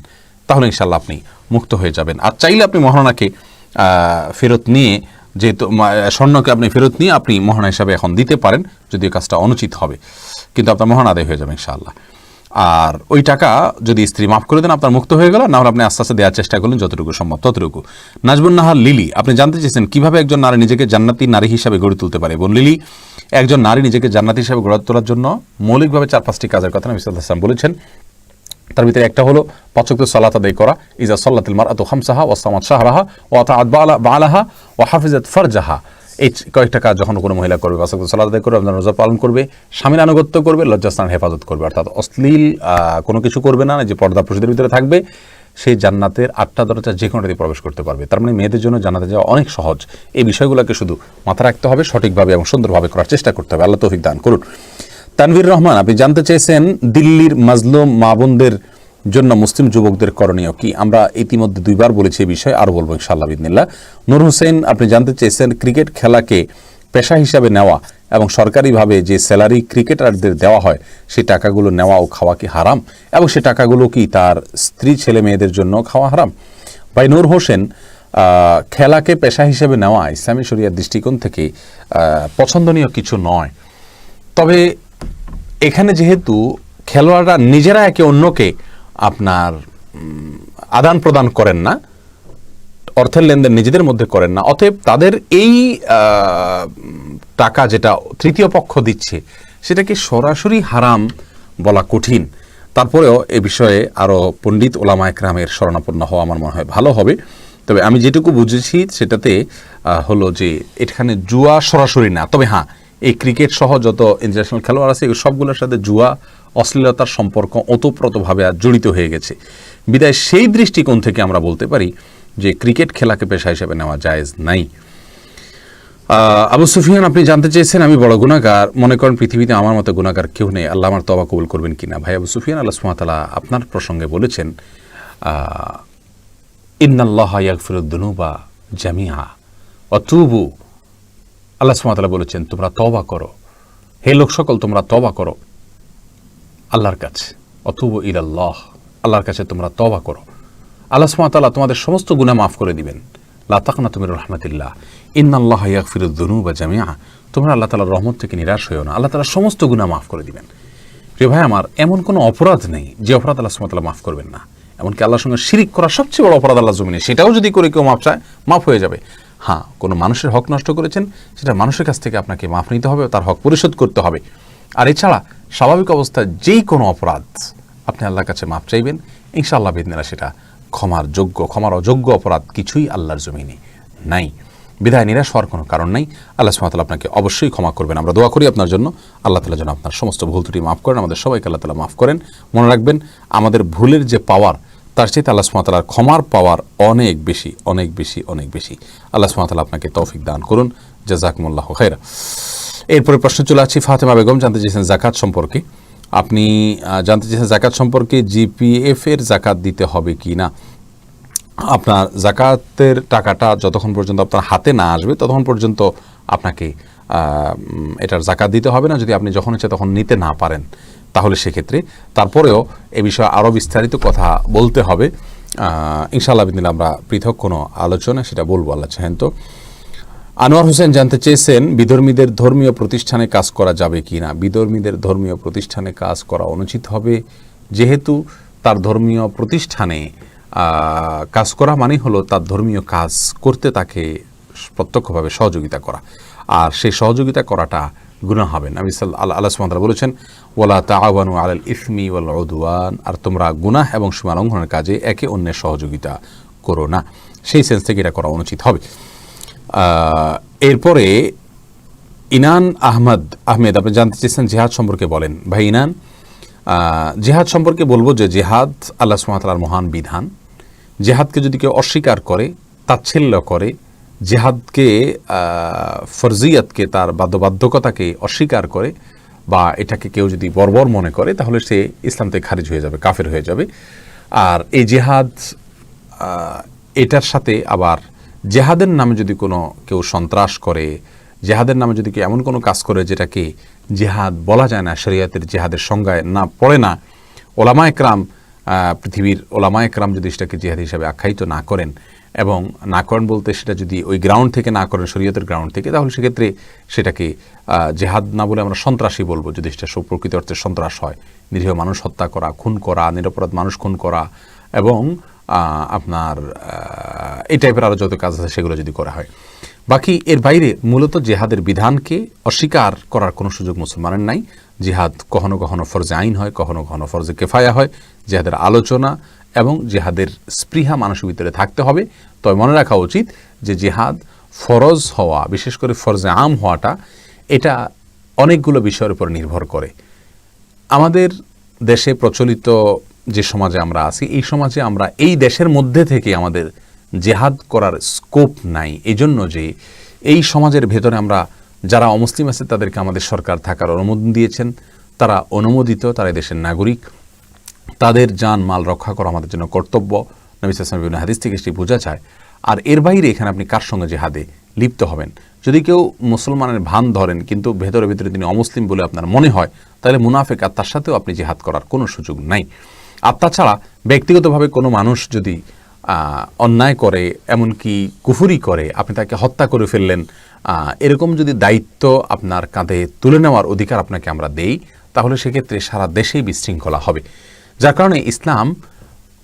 তাহলে ইনশাল্লাহ আপনি মুক্ত হয়ে যাবেন। আর চাইলে আপনি মহারণাকে ফেরত নিয়ে, যেহেতু স্বর্ণকে আপনি ফেরত নিয়ে আপনি মহারণা হিসাবে এখন দিতে পারেন, যদিও কাজটা অনুচিত হবে, কিন্তু আপনার মহারণা আদায় হয়ে যাবে ইনশাআল্লাহ। আর ওই টাকা যদি স্ত্রী মাফ করে দেন আপনার মুক্ত হয়ে গেল, না হলে আপনি আস্তে আস্তে দেওয়ার চেষ্টা করলেন যতটুকু সম্ভব ততটুকু। নাজবুন নাহার লিলি, আপনি জানতে চেয়েছেন কিভাবে একজন নারী নিজেকে জান্নাতি নারী হিসাবে গড়ে তুলতে পারে। বোন লিলি, একজন নারী নিজেকে জান্নাতি হিসাবে গড়ে তোলার জন্য মৌলিকভাবে 4-5টি কাজের কথা নবী সাল্লাল্লাহু আলাইহি ওয়াসাল্লাম বলেছেন। তার ভিতরে একটা হলো 5 ওয়াক্ত সালাত আদায় করা। ইজা সাল্লাতিল মারআতু খামসাহা ওয়া সামাত শাহরাহা ওয়া আতাআত বালাহা ওয়া হাফিজাত ফারজাহা, এই কয়েকটা কাজ যখন কোনো মহিলা করবে, 5 ওয়াক্ত সালাত আদায় করবে, রমজান রোজা পালন করবে, স্বামীর আনুগত্য করবে, লজ্জাস্থানের হেফাজত করবে, অর্থাৎ অশ্লীল কোনো কিছু করবে না, যে পর্দা প্রশিদের ভিতরে থাকবে, সেই জান্নাতের 8টা দরজা যে কোনোটাতে প্রবেশ করতে পারবে। তার মানে মেয়েদের জন্য জান্নাতে যাওয়া অনেক সহজ। এই বিষয়গুলোকে শুধু মাথায় রাখতে হবে, সঠিকভাবে এবং সুন্দরভাবে করার চেষ্টা করতে হবে। আল্লাহ তৌফিক দান করুন। তানভীর রহমান, আপনি জানতে চেয়েছেন দিল্লির মাজলুম মা বোনদের জন্য মুসলিম যুবকদের করণীয় কি। আমরা ইতিমধ্যে 2বার বলেছি এই বিষয়ে, আরও বলবো ইনশাআল্লাহ বিদিনিল্লাহ। নূর হোসেন, আপনি জানতে চেয়েছেন ক্রিকেট খেলাকে পেশা হিসাবে নেওয়া এবং সরকারিভাবে যে স্যালারি ক্রিকেটারদের দেওয়া হয় সেই টাকাগুলো নেওয়া ও খাওয়া কি হারাম, এবং সে টাকাগুলো কি তার স্ত্রী ছেলে মেয়েদের জন্য খাওয়া হারাম। ভাই নূর হোসেন, খেলাকে পেশা হিসেবে নেওয়া ইসলামী শরিয়ার দৃষ্টিকোণ থেকে পছন্দনীয় কিছু নয়। তবে এখানে যেহেতু খেলোয়াড়রা নিজেরা একে অন্যকে আপনার আদান প্রদান করেন না, অর্থের লেনদেন নিজেদের মধ্যে করেন না, অতএব তাদের এই টাকা যেটা তৃতীয় পক্ষ দিচ্ছে সেটাকে সরাসরি হারাম বলা কঠিন। তারপরেও এ বিষয়ে আরও পণ্ডিত ওলামা একরামের শরণাপন্ন হওয়া আমার মনে হয় ভালো হবে। তবে আমি যেটুকু বুঝেছি সেটাতে হলো যে এখানে জুয়া সরাসরি না, তবে হ্যাঁ এই ক্রিকেট সহ যত ইন্টারন্যাশনাল খেলোয়াড় আছে এই সবগুলোর সাথে জুয়া অশ্লীলতার সম্পর্ক ওতপ্রোতভাবে আর জড়িত হয়ে গেছে। বিদায় সেই দৃষ্টিকোণ থেকে আমরা বলতে পারি যে ক্রিকেট খেলাকে পেশা হিসেবে নেওয়া জায়েজ নাই। আবু সুফিয়ান, আপনি জানতে চেয়েছেন আমি বড় গুনাহগার, মনে করেন পৃথিবীতে আমার মতো গুনাহগার কেউ নেই, আল্লাহ আমার তওবা কবুল করবেন কিনা। ভাই আবু সুফিয়ান, আল্লাহ সুবহানাহু ওয়া তাআলা আপনার প্রসঙ্গে বলেছেন ইন্নাল্লাহা ইয়াগফিরুদ দুনুবা জামিআ ওয়া তুবু, আল্লাহ সুবহানাহু ওয়া তাআলা বলেছেন তোমরা তওবা করো, হে লোক সকল তোমরা তওবা করো আল্লাহর কাছে, অতুবু ইলাল্লাহ, আল্লাহর কাছে তোমরা তওবা করো, আল্লাহ সুবহানাহু ওয়া তাআলা তোমাদের সমস্ত গুনাহ মাফ করে দিবেন। লা তাকনাতু মির রাহমাতিল্লাহ ইন্নাল্লাহা ইয়াগফিরুদ দুনুবা জামিআ, তোমরা আল্লাহ তাআলার রহমত থেকে নিরাশ হইও না, আল্লাহ তাআলা সমস্ত গুনাহ মাফ করে দিবেন। প্রিয় ভাই আমার, এমন কোনো অপরাধ নেই যে অপরাধ আল্লাহ সুবহানাহু ওয়া তাআলা মাফ করবেন না। এমনকি আল্লাহর সঙ্গে শিরিক করা সবচেয়ে বড় অপরাধ আল্লাহর জমিনে, সেটাও যদি করে কেউ মাফ চায় মাফ হয়ে যাবে। হ্যাঁ, কোনো মানুষের হক নষ্ট করেছেন সেটা মানুষের কাছ থেকে আপনাকে মাফ নিতে হবে, তার হক পরিশোধ করতে হবে। আর এছাড়া স্বাভাবিক অবস্থায় যেই কোনো অপরাধ আপনি আল্লাহর কাছে মাফ চাইবেন, ইনশাআল্লাহ বিদিনিল্লাহ সেটা ক্ষমার যোগ্য। ক্ষমার অযোগ্য অপরাধ কিছুই আল্লাহর জমিনে নাই। বিদায় নিরাশ হওয়ার কোনো কারণ নাই, আল্লাহ সুবহানাহু ওয়া তাআলা আপনাকে অবশ্যই ক্ষমা করবেন। আমরা দোয়া করি আপনার জন্য, আল্লাহ তাআলা যেন আপনার সমস্ত ভুল ত্রুটি মাফ করেন, আমাদের সবাইকে আল্লাহ তাআলা মাফ করেন। মনে রাখবেন আমাদের ভুলের যে পাওয়ার তার চেয়ে আল্লাহ সুবহানাহু ওয়া তাআলার ক্ষমার পাওয়ার অনেক বেশি অনেক বেশি অনেক বেশি। আল্লাহ সুবহানাহু ওয়া তাআলা আপনাকে তৌফিক দান করুন। জাযাকুমুল্লাহু খায়রা। এরপরে প্রশ্ন চলে আসছে ফাতেমা বেগম, জানতে চেয়েছেন যাকাত সম্পর্কে। আপনি জানতে চেয়েছেন যাকাত সম্পর্কে জিপিএফ এর যাকাত দিতে হবে কি না। আপনার যাকাতের টাকাটা যতক্ষণ পর্যন্ত আপনার হাতে না আসবে ততক্ষণ পর্যন্ত আপনাকে এটার যাকাত দিতে হবে না। যদি আপনি যখন ইচ্ছে তখন নিতে না পারেন তাহলে সেক্ষেত্রে তারপরেও এ বিষয়ে আরও বিস্তারিত কথা বলতে হবে ইনশাআল্লাহ বিদিনিল্লাহ। আমরা পৃথক কোনো আলোচনা সেটা বলবো আল্লাহ চাহেন তো। আনোয়ার হোসেন জানতে চেয়েছেন বিধর্মীদের ধর্মীয় প্রতিষ্ঠানে কাজ করা যাবে কি না। বিধর্মীদের ধর্মীয় প্রতিষ্ঠানে কাজ করা অনুচিত হবে, যেহেতু তার ধর্মীয় প্রতিষ্ঠানে কাজ করা মানে হলো তার ধর্মীয় কাজ করতে তাকে প্রত্যক্ষভাবে সহযোগিতা করা, আর সেই সহযোগিতা করাটা গুনাহ হবে না। আল্লাহ সুবহানাহু ওয়া তাআলা বলেছেন ওয়ালা তাআওয়ানু আলাল ইসমি ওয়াল উদওয়ান, আর তোমরা গুনাহ এবং সীমা লঙ্ঘনের কাজে একে অন্যের সহযোগিতা করো না। সেই সেন্স থেকে এটা করা অনুচিত হবে। এরপরে ইনান আহমেদ, আপনি জানতে চেয়েছেন জিহাদ সম্পর্কে বলেন। ভাই ইনান, জিহাদ সম্পর্কে বলবো যে জিহাদ আল্লাহ সুবহানাহু ওয়া তাআলার মহান বিধান। জিহাদকে যদি কেউ অস্বীকার করে, তাচ্ছিল্য করে, জিহাদকে ফরজিয়াতকে তার বাধ্যবাধকতাকে অস্বীকার করে, বা এটাকে কেউ যদি বর্বর মনে করে, তাহলে সে ইসলাম থেকে খারিজ হয়ে যাবে, কাফের হয়ে যাবে। আর এই জিহাদ এটার সাথে আবার জেহাদের নামে যদি কোনো কেউ সন্ত্রাস করে, জেহাদের নামে যদি কেউ এমন কোনো কাজ করে যেটাকে জেহাদ বলা যায় না, শরীয়তের জেহাদের সংজ্ঞায় না পড়ে না, ওলামা একরাম পৃথিবীর ওলামা একরাম যদি সেটাকে জিহাদ হিসাবে আখ্যায়িত না করেন, এবং না করেন বলতে সেটা যদি ওই গ্রাউন্ড থেকে না করেন, শরীয়তের গ্রাউন্ড থেকে, তাহলে সেক্ষেত্রে সেটাকে জেহাদ না বলে আমরা সন্ত্রাসী বলবো, যদি সেটা প্রকৃত অর্থে সন্ত্রাস হয়। নিরীহ মানুষ হত্যা করা, খুন করা, নিরপরাধ মানুষ খুন করা এবং আপনার এই টাইপের আরও যত কাজ আছে সেগুলো যদি করা হয়। বাকি এর বাইরে মূলত জেহাদের বিধানকে অস্বীকার করার কোনো সুযোগ মুসলমানের নাই। জিহাদ কখনো কখনো ফরজে আইন হয়, কখনো কখনো ফরজে কেফায়া হয়। জেহাদের আলোচনা এবং জেহাদের স্পৃহা মানুষের ভিতরে থাকতে হবে। তবে মনে রাখা উচিত যে জেহাদ ফরজ হওয়া, বিশেষ করে ফরজে আম হওয়াটা, এটা অনেকগুলো বিষয়ের উপর নির্ভর করে। আমাদের দেশে প্রচলিত যে সমাজে আমরা আছি, এই সমাজে আমরা এই দেশের মধ্যে থেকে আমাদের জেহাদ করার স্কোপ নাই। এই জন্য যে এই সমাজের ভেতরে আমরা যারা অমুসলিম আছে তাদেরকে আমাদের সরকার থাকার অনুমোদন দিয়েছেন, তারা অনুমোদিত, তারা দেশের নাগরিক, তাদের জান মাল রক্ষা করা আমাদের জন্য কর্তব্য। নবী সাল্লাল্লাহু আলাইহি ওয়াসাল্লাম বিভিন্ন হাদিস থেকে সেটি বোঝা যায়। আর এর বাইরে এখানে আপনি কার সঙ্গে জেহাদে লিপ্ত হবেন? যদি কেউ মুসলমানের ভান ধরেন কিন্তু ভেতরে ভেতরে তিনি অমুসলিম বলে আপনার মনে হয়, তাহলে মুনাফিক, আর তার সাথেও আপনি জেহাদ করার কোনো সুযোগ নাই। আর তাছাড়া ব্যক্তিগতভাবে কোনো মানুষ যদি অন্যায় করে, এমনকি কুফরি করে, আপনি তাকে হত্যা করে ফেললেন, এরকম যদি দায়িত্ব আপনার কাঁধে তুলে নেওয়ার অধিকার আপনাকে আমরা দেই, তাহলে সেক্ষেত্রে সারা দেশেই বিশৃঙ্খলা হবে। যার কারণে ইসলাম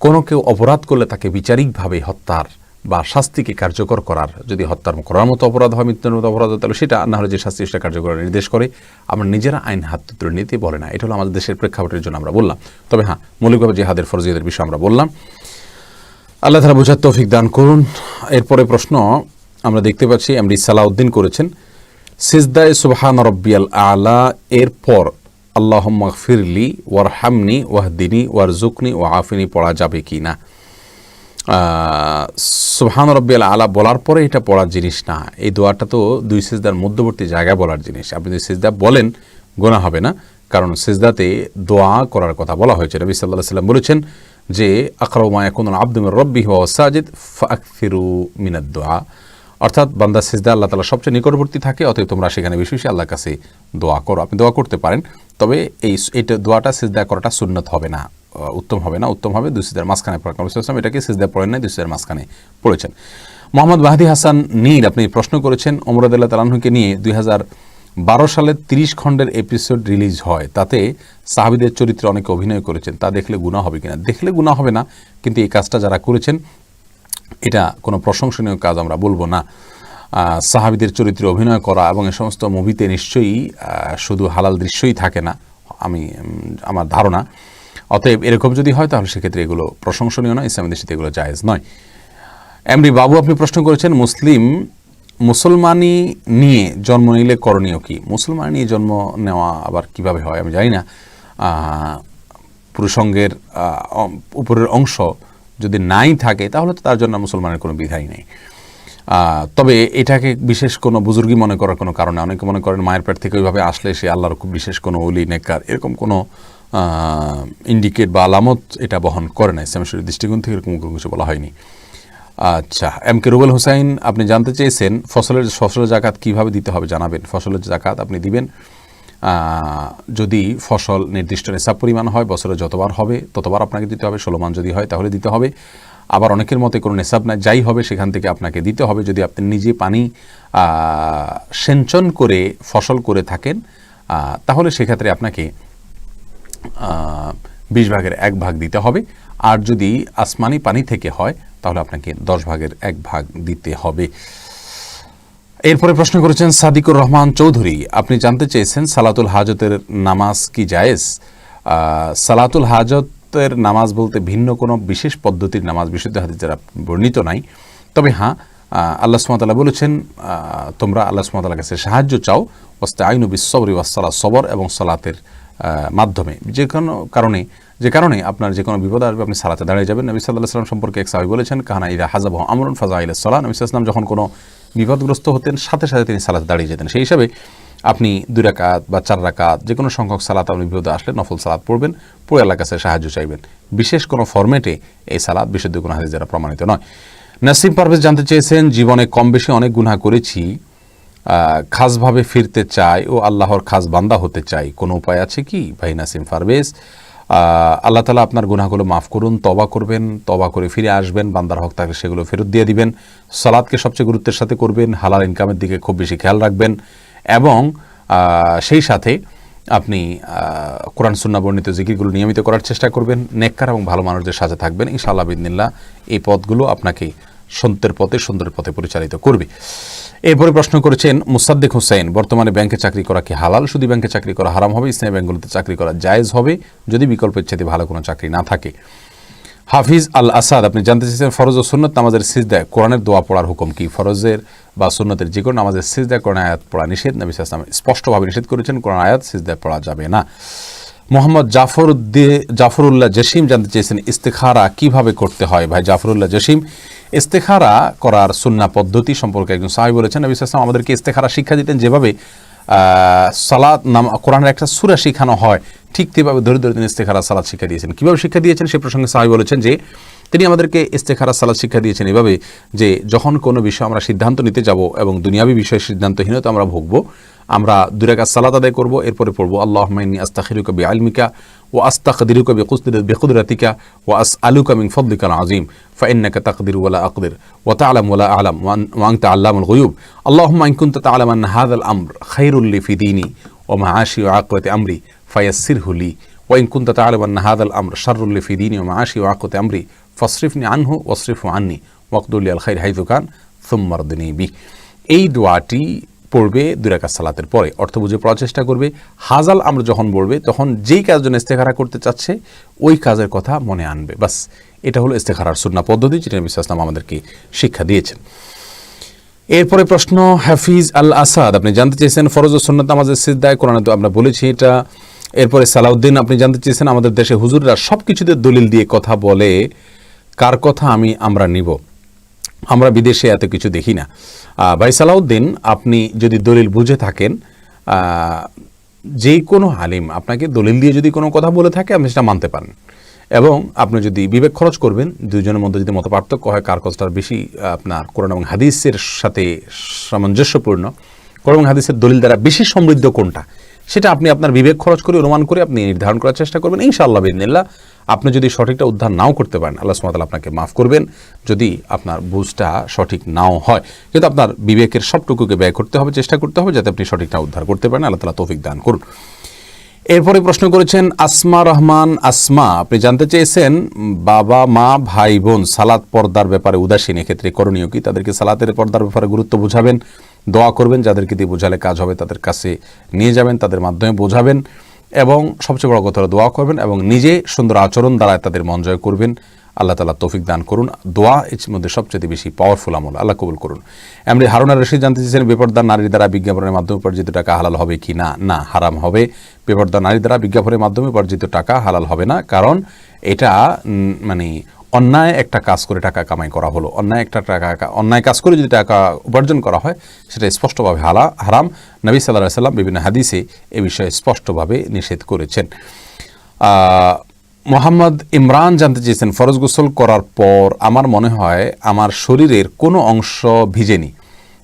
কোনো কেউ অপরাধ করলে তাকে বিচারিকভাবে হত্যার বা শাস্তিকে কার্যকর করার, যদি হত্যার করার মতো অপরাধ হয়, মৃত্যুর মতো অপরাধ হয়, তাহলে সেটা না হলে যে শাস্তি সেটা কার্যকর নির্দেশ করে। আমরা নিজেরা আইন হাত তুলে নিতে বলে না। এটা হলো আমাদের দেশের প্রেক্ষাপটের জন্য আমরা বললাম। তবে হ্যাঁ, মৌলিকভাবে জিহাদের ফরজিয়তের বিষয়ে আমরা বললাম। আল্লাহ তাআলা বোঝার তৌফিক দান করুন। এরপরে প্রশ্ন আমরা দেখতে পাচ্ছি এমডি সালাউদ্দিন করেছেন, সিজদায়ে সুবহান রাব্বিয়াল আলা এরপর আল্লাহুম্মা গফিরলি ওয়ারহামনি ওয়াহদিনি ওয়ারজুকনি ওয়াআফিনি পড়া যাবে কি না? সুবহান রাব্বিয়াল আলা বলার পরে এটা পড়ার জিনিস না। এই দোয়াটা তো দুই সিজদার মধ্যবর্তী জায়গায় বলার জিনিস। আপনি যদি সিজদা বলেন গুনাহ হবে না, কারণ সিজদাতে দোয়া করার কথা বলা হয়েছে। নবী সাল্লাল্লাহু আলাইহি ওয়াসাল্লাম বলেছেন যে আকরাউ মা ইয়াকুনুল আবদু মির রাব্বিহি ওয়া হুয়া সাজিদ ফাআকসিরু মিনাদ দুআ, অর্থাৎ বান্দা সিজদা আল্লাহ তাআলা সবচেয়ে নিকটবর্তী থাকে, অতএব তোমরা সেখানে বেশি বেশি আল্লাহর কাছে দোয়া করো। আপনি দোয়া করতে পারেন, তবে এইটা দোয়াটা সিজদা করাটা সুন্নাত হবে না, উত্তম হবে না। উত্তম হবে দুই সিজদার মাঝখানে পড়া। নবী সাল্লাল্লাহু আলাইহি ওয়াসাল্লাম এটাকে সিজদা পড়েন নাই, দুই সিজদার মাঝখানে পড়েছেন। মোহাম্মদ মাহদি হাসান নীর আপনি প্রশ্ন করেছেন, ওমর রাদিয়াল্লাহু তাআলা আনহুকে নিয়ে 2012 সালে 30 খণ্ডের এপিসোড রিলিজ হয়, তাতে সাহাবীদের চরিত্রে অনেকে অভিনয় করেছেন, তা দেখলে গুনাহ হবে কিনা? দেখলে গুনাহ হবে না, কিন্তু এই কাজটা যারা করেছেন এটা কোনো প্রশংসনীয় কাজ আমরা বলবো না। সাহাবীদের চরিত্রে অভিনয় করা এবং এই সমস্ত মুভিতে নিশ্চয়ই শুধু হালাল দৃশ্যই থাকে না, আমার ধারণা। অতএব এরকম যদি হয় তাহলে সেক্ষেত্রে এগুলো প্রশংসনীয় নয়, ইসলামী দৃষ্টিতে এগুলো জায়েজ নয়। এমডি বাবু আপনি প্রশ্ন করেছেন, মুসলমানি নিয়ে জন্ম নিলে করণীয় কি? মুসলমানি নিয়ে জন্ম নেওয়া আবার কিভাবে হয় আমি জানি না। পুরুষঙ্গের উপরের অংশ যদি নাই থাকে তাহলে তো তার জন্য মুসলমানের কোনো বিধাই নেই। তবে এটাকে বিশেষ কোনো বুজুর্গি মনে করার কোনো কারণে, অনেকে মনে করেন মায়ের পেট থেকে ওইভাবে আসলে সে আল্লাহর খুব বিশেষ কোনো ওলি নেককার, এরকম কোনো ইন্ডিকেট বা আলামত এটা বহন করে না। ইসলামের দৃষ্টিকোণ থেকে এরকম কোনো কিছু বলা হয়নি। আচ্ছা, এম কে রুবেল হোসাইন আপনি জানতে চেয়েছেন ফসলের জাকাত কিভাবে দিতে হবে জানাবেন। ফসলের জাকাত আপনি দিবেন যদি ফসল নির্দিষ্ট নিসাব পরিমাণ হয়, বছরে যতবার হবে ততবার আপনাকে দিতে হবে। 16 মান যদি হয় তাহলে দিতে হবে। আবার অনেকের মতে কোনো নিসাব নাই, যাই হবে সেখান থেকে আপনাকে দিতে হবে। যদি আপনি নিজে পানি সেচন করে ফসল করে থাকেন তাহলে সেক্ষেত্রে আপনাকে 20 ভাগের 1 ভাগ দিতে হবে। আর যদি আসমানি পানি থেকে হয় তাহলে আপনাকে 10 ভাগের 1 ভাগ দিতে হবে। এরপরে প্রশ্ন করেছেন সাদিকুর রহমান চৌধুরী, আপনি জানতে চেয়েছেন সালাতুল হাজতের নামাজ কি জায়েজ? সালাতুল হাজতের নামাজ বলতে ভিন্ন কোনো বিশেষ পদ্ধতির নামাজ বিশুদ্ধ হাদিস দ্বারা বর্ণিত নাই। তবে হ্যাঁ, আল্লাহ সুবহানাহু ওয়া তাআলা বলেছেন তোমরা আল্লাহ সুবহানাহু ওয়া তাআলার কাছে সাহায্য চাও, ওয়াস্তাঈনু বিস-সাবরি ওয়াস-সালাত, সবর এবং সালাতের মাধ্যমে। যে কারণে আপনার যে কোনো বিপদ আসবে আপনি সালাতে দাঁড়িয়ে যাবেন। নবী সাল্লাল্লাহু আলাইহি ওয়াসাল্লাম সম্পর্কে এক সাহাবী বলেছেন, কানা ইযা হাযাবাহু আমরুন ফাযা ইলাস সালাত। নবী সাল্লাল্লাহু আলাইহি ওয়াসাল্লাম যখন কোনো বিপদগ্রস্ত হতেন সাথে সাথে তিনি সালাতে দাঁড়িয়ে যেতেন। সেই হিসাবে আপনি 2 রাকাত বা 4 রাকাত যে কোনো সংখ্যক সালাত আপনি বিপদে আসলে নফল সালাত পড়বেন, পড়ে আল্লাহর কাছে সাহায্য চাইবেন। বিশেষ কোনো ফরম্যাটে এই সালাত বিশুদ্ধ কোনো হাদিস দ্বারা প্রমাণিত নয়। নাসিম পারভেজ জানতে চেয়েছেন, জীবনে কম বেশি অনেক গুনাহ করেছি, খাসভাবে ফিরতে চাই ও আল্লাহর খাস বান্দা হতে চাই, কোনো উপায় আছে কি? ভাই নাসিম পারভেজ, আল্লাহ তাআলা আপনার গুনাহগুলো মাফ করুন, তওবা করবেন, তওবা করে ফিরে আসবেন, বান্দার হক থাকলে সেগুলো ফেরত দিয়ে দিবেন, সালাতকে সবচেয়ে গুরুত্বের সাথে করবেন, হালাল ইনকামের দিকে খুব বেশি খেয়াল রাখবেন এবং সেই সাথে আপনি কোরআন সুন্নাহ বর্ণিত জিকিরগুলো নিয়মিত করার চেষ্টা করবেন, নেককার এবং ভালো মানুষদের সাথে থাকবেন। ইনশাআল্লাহ বিইذনিল্লাহ এই পথগুলো আপনাকে সত্যের পথে, সুন্দরের পথে পরিচালিত করবে। এরপরে প্রশ্ন করেছেন মুসাদ্দিক হোসেন, বর্তমানে ব্যাংকে চাকরি করা কি হালাল? শুধু ব্যাংকে চাকরি করা হারাম হবে? ইসলামী ব্যাংকগুলোতে চাকরি করা জায়েজ হবে যদি বিকল্পের চাইতে ভালো কোনো চাকরি না থাকে? হাফিজ আল আসাদ, আপনি জানতে চেয়েছেন ফরজ ও সুন্নত নামাজের সিজদায় কোরআনের দোয়া পড়ার হুকুম কি? ফরজের বা সুন্নতের যে কোনো নামাজের সিজদায় কোরআন আয়াত পড়া নিষেধ। নবী সাল্লাল্লাহু আলাইহি ওয়াসাল্লাম স্পষ্টভাবে নিষেধ করেছেন, কোরআন আয়াত সিজদায় পড়া যাবে না। মোহাম্মদ জাফরুল্লাহ জসিম জানতে চেয়েছেন ইস্তেখারা কিভাবে করতে হয়? ভাই জাফরুল্লাহ জসিম, ইস্তেখারা করার সুন্নাহ পদ্ধতি সম্পর্কে একজন সাহাবী বলেছেন, নবী সাল্লাল্লাহু আলাইহি ওয়াসাল্লাম আমাদেরকে ইস্তেখারা শিক্ষা দিতেন যেভাবে সালাত কোরআনের একটা সূরা শেখানো হয়, ঠিক তেভাবে ধরে ধরে তিনি ইস্তেখারা সালাত শিক্ষা দিয়েছেন। কীভাবে শিক্ষা দিয়েছেন সে প্রসঙ্গে সাহাবী বলেছেন যে তিনি আমাদেরকে ইস্তেখারা সালাত শিক্ষা দিয়েছেন এভাবে যে যখন কোনো বিষয় আমরা সিদ্ধান্ত নিতে যাব এবং দুনিয়াবী বিষয়ে সিদ্ধান্তহীনতা আমরা ভুগব, আমরা 2 রাকাত সালাত আদায় করব, এরপরে পড়ব আল্লাহুম্মা ইন্নী আস্তাখিরুকা বিইলমিকা ওয়া আস্তাকদিরুকা বিকুদরাতিকা ওয়া আসআলুকা মিন ফাদলিকাল আযীম ফাইন্নাকা তাকদিরু ওয়া লা আকদির ওয়া তা'লামু ওয়া লা আ'লাম ওয়া আনতা আল্লামুল গুয়ুব আল্লাহুম্মা ইন কুনতা তা'লামু আন্না হাযাল আমর খায়রুল লি ফি দীনি ওয়া মা'আশি ওয়া আকিবাতি আমরি ফায়াসসিরহু লি ওয়া ইন কুনতা তা'লামু আন্না হাযাল আমর শাররুল লি ফি দীনি ওয়া মা'আশি ওয়া আকিবাতি আমরি ফাসরিফনি আনহু ওয়াসরিফহু আন্নি ওয়াকদুর লি আল খায়র হাইথু কান সুম্মা রদিনি বি। এই দোয়াটি পড়বে 2 রাকাত সালাতের পরে, অর্থ বুঝে পড়ার চেষ্টা করবে। হাজাল আমরা যখন বলবে তখন যেই কাজের জন্য ইস্তেখারা করতে চাচ্ছে ওই কাজের কথা মনে আনবে, বাস। এটা হলো ইস্তেখারার সুন্নাহ পদ্ধতি যেটা নবী সাল্লাল্লাহু আলাইহি ওয়াসাল্লাম আমাদেরকে শিক্ষা দিয়েছেন। এরপরে প্রশ্ন হাফিজ আল আসাদ, আপনি জানতে চেয়েছেন ফরজ ও সুন্নাত নামাজের সিজদায় কোরআনে তো আমরা বলেছি এটা। এরপরে সালাউদ্দিন, আপনি জানতে চেয়েছেন আমাদের দেশে হুজুররা সব কিছুতে দলিল দিয়ে কথা বলে, কার কথা আমরা নিব? আমরা বিদেশে এত কিছু দেখি না। ভাই সালাউদ্দিন, আপনি যদি দলিল বুঝে থাকেন, যে কোনো আলিম আপনাকে দলিল দিয়ে যদি কোনো কথা বলে থাকে আপনি সেটা মানতে পারেন, এবং আপনি যদি বিবেক খরচ করবেন, দুইজনের মধ্যে যদি মতপার্থক্য হয় কার কথাটা বেশি আপনার কোরআন এবং হাদিসের সাথে সামঞ্জস্যপূর্ণ, কোরআন এবং হাদিসের দলিল দ্বারা বেশি সমৃদ্ধ কোনটা, সেটা আপনি আপনার বিবেক খরচ করে অনুমান করে আপনি নির্ধারণ করার চেষ্টা করবেন। ইনশাআল্লাহ বিইذনিল্লাহ আপনি যদি সঠিকটা উদ্ধার নাও করতে পারেন, আল্লাহ সুবহানাহু ওয়া তাআলা আপনাকে মাফ করবেন যদি আপনার বুঝটা সঠিক নাও হয়, কিন্তু আপনার বিবেকের সবটুকুকে ব্যয় করতে হবে, চেষ্টা করতে হবে যাতে আপনি সঠিকটা উদ্ধার করতে পারেন। আল্লাহ তাআলা তৌফিক দান করুন। এরপরে প্রশ্ন করেছেন আসমা রহমান আসমা, আপনি জানতে চেয়েছেন বাবা মা ভাই বোন সালাত পর্দার ব্যাপারে উদাসীন, এক্ষেত্রে করণীয় কি? তাদেরকে সালাতের পর্দার ব্যাপারে গুরুত্ব বোঝাবেন, দোয়া করবেন, যাদেরকে দিয়ে বোঝালে কাজ হবে তাদের কাছে নিয়ে যাবেন, তাদের মাধ্যমে বোঝাবেন, এবং সবচেয়ে বড় কথা দোয়া করবেন এবং নিজে সুন্দর আচরণ দ্বারা তাদের মন জয় করবেন। আল্লাহ তাআলা তৌফিক দান করুন। দোয়া এর মধ্যে সবচেয়ে বেশি পাওয়ারফুল আমল, আল্লাহ কবুল করুন। এমনি হারুন আর রশিদ জানতে চেয়েছেন বেপরদা নারীর দ্বারা বিজ্ঞাপনের মাধ্যমে উপার্জিত টাকা হালাল হবে কি না? না, হারাম হবে। বেপরদা নারীর দ্বারা বিজ্ঞাপনের মাধ্যমে উপার্জিত টাকা হালাল হবে না, কারণ এটা মানে অন্যায় একটা কাজ করে টাকা কামাই করা হলো। অন্যায় কাজ করে যদি টাকা উপার্জন করা হয় সেটা স্পষ্টভাবে হারাম। নবী সাল্লাল্লাহু আলাইহি ওয়াসাল্লাম বিভিন্ন হাদিসে এ বিষয়ে স্পষ্টভাবে নিষেধ করেছেন। মোহাম্মদ ইমরান জানতে চেয়েছেন ফরজ গোসল করার পর আমার মনে হয় আমার শরীরের কোনো অংশ ভিজেনি,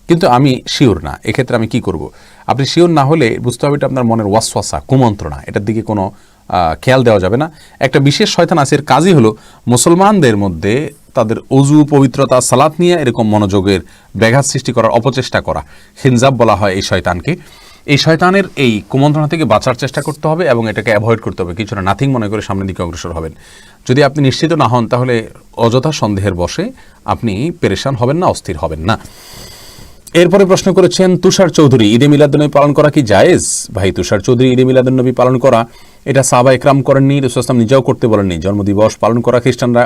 কিন্তু আমি শিওর না, এক্ষেত্রে আমি কি করব? আপনি শিওর না হলে বুঝতে হবে এটা আপনার মনের ওয়াসওয়াসা, কুমন্ত্রণা, এটার দিকে কোনো খেয়াল দেওয়া যাবে না। একটা বিশেষ শয়তান আছে, এর কাজই হলো মুসলমানদের মধ্যে তাদের অজু পবিত্রতা সালাত নিয়ে এরকম মনোযোগের ব্যাঘাত সৃষ্টি করার অপচেষ্টা করা। খিনজাব বলা হয় এই শয়তানকে। এই শয়তানের এই কুমন্ত্রণা থেকে বাঁচার চেষ্টা করতে হবে এবং এটাকে অ্যাভয়েড করতে হবে, কিছুটা নাথিং মনে করে সামনের দিকে অগ্রসর হবেন। যদি আপনি নিশ্চিত না হন তাহলে অযথা সন্দেহের বশে আপনি পেরেশান হবেন না, অস্থির হবেন না। এরপরে প্রশ্ন করেছেন তুষার চৌধুরী, ঈদে মিলাদুন্নবী পালন করা কি জায়েজ? ভাই তুষার চৌধুরী, ঈদে মিলাদুন্নবী পালন করা এটা সাহাবা ইকরাম করেননি, রাসূল সাল্লাল্লাহু আলাইহি ওয়াসাল্লাম নিজেও করতে বলেননি। জন্মদিবস পালন করা খ্রিস্টানরা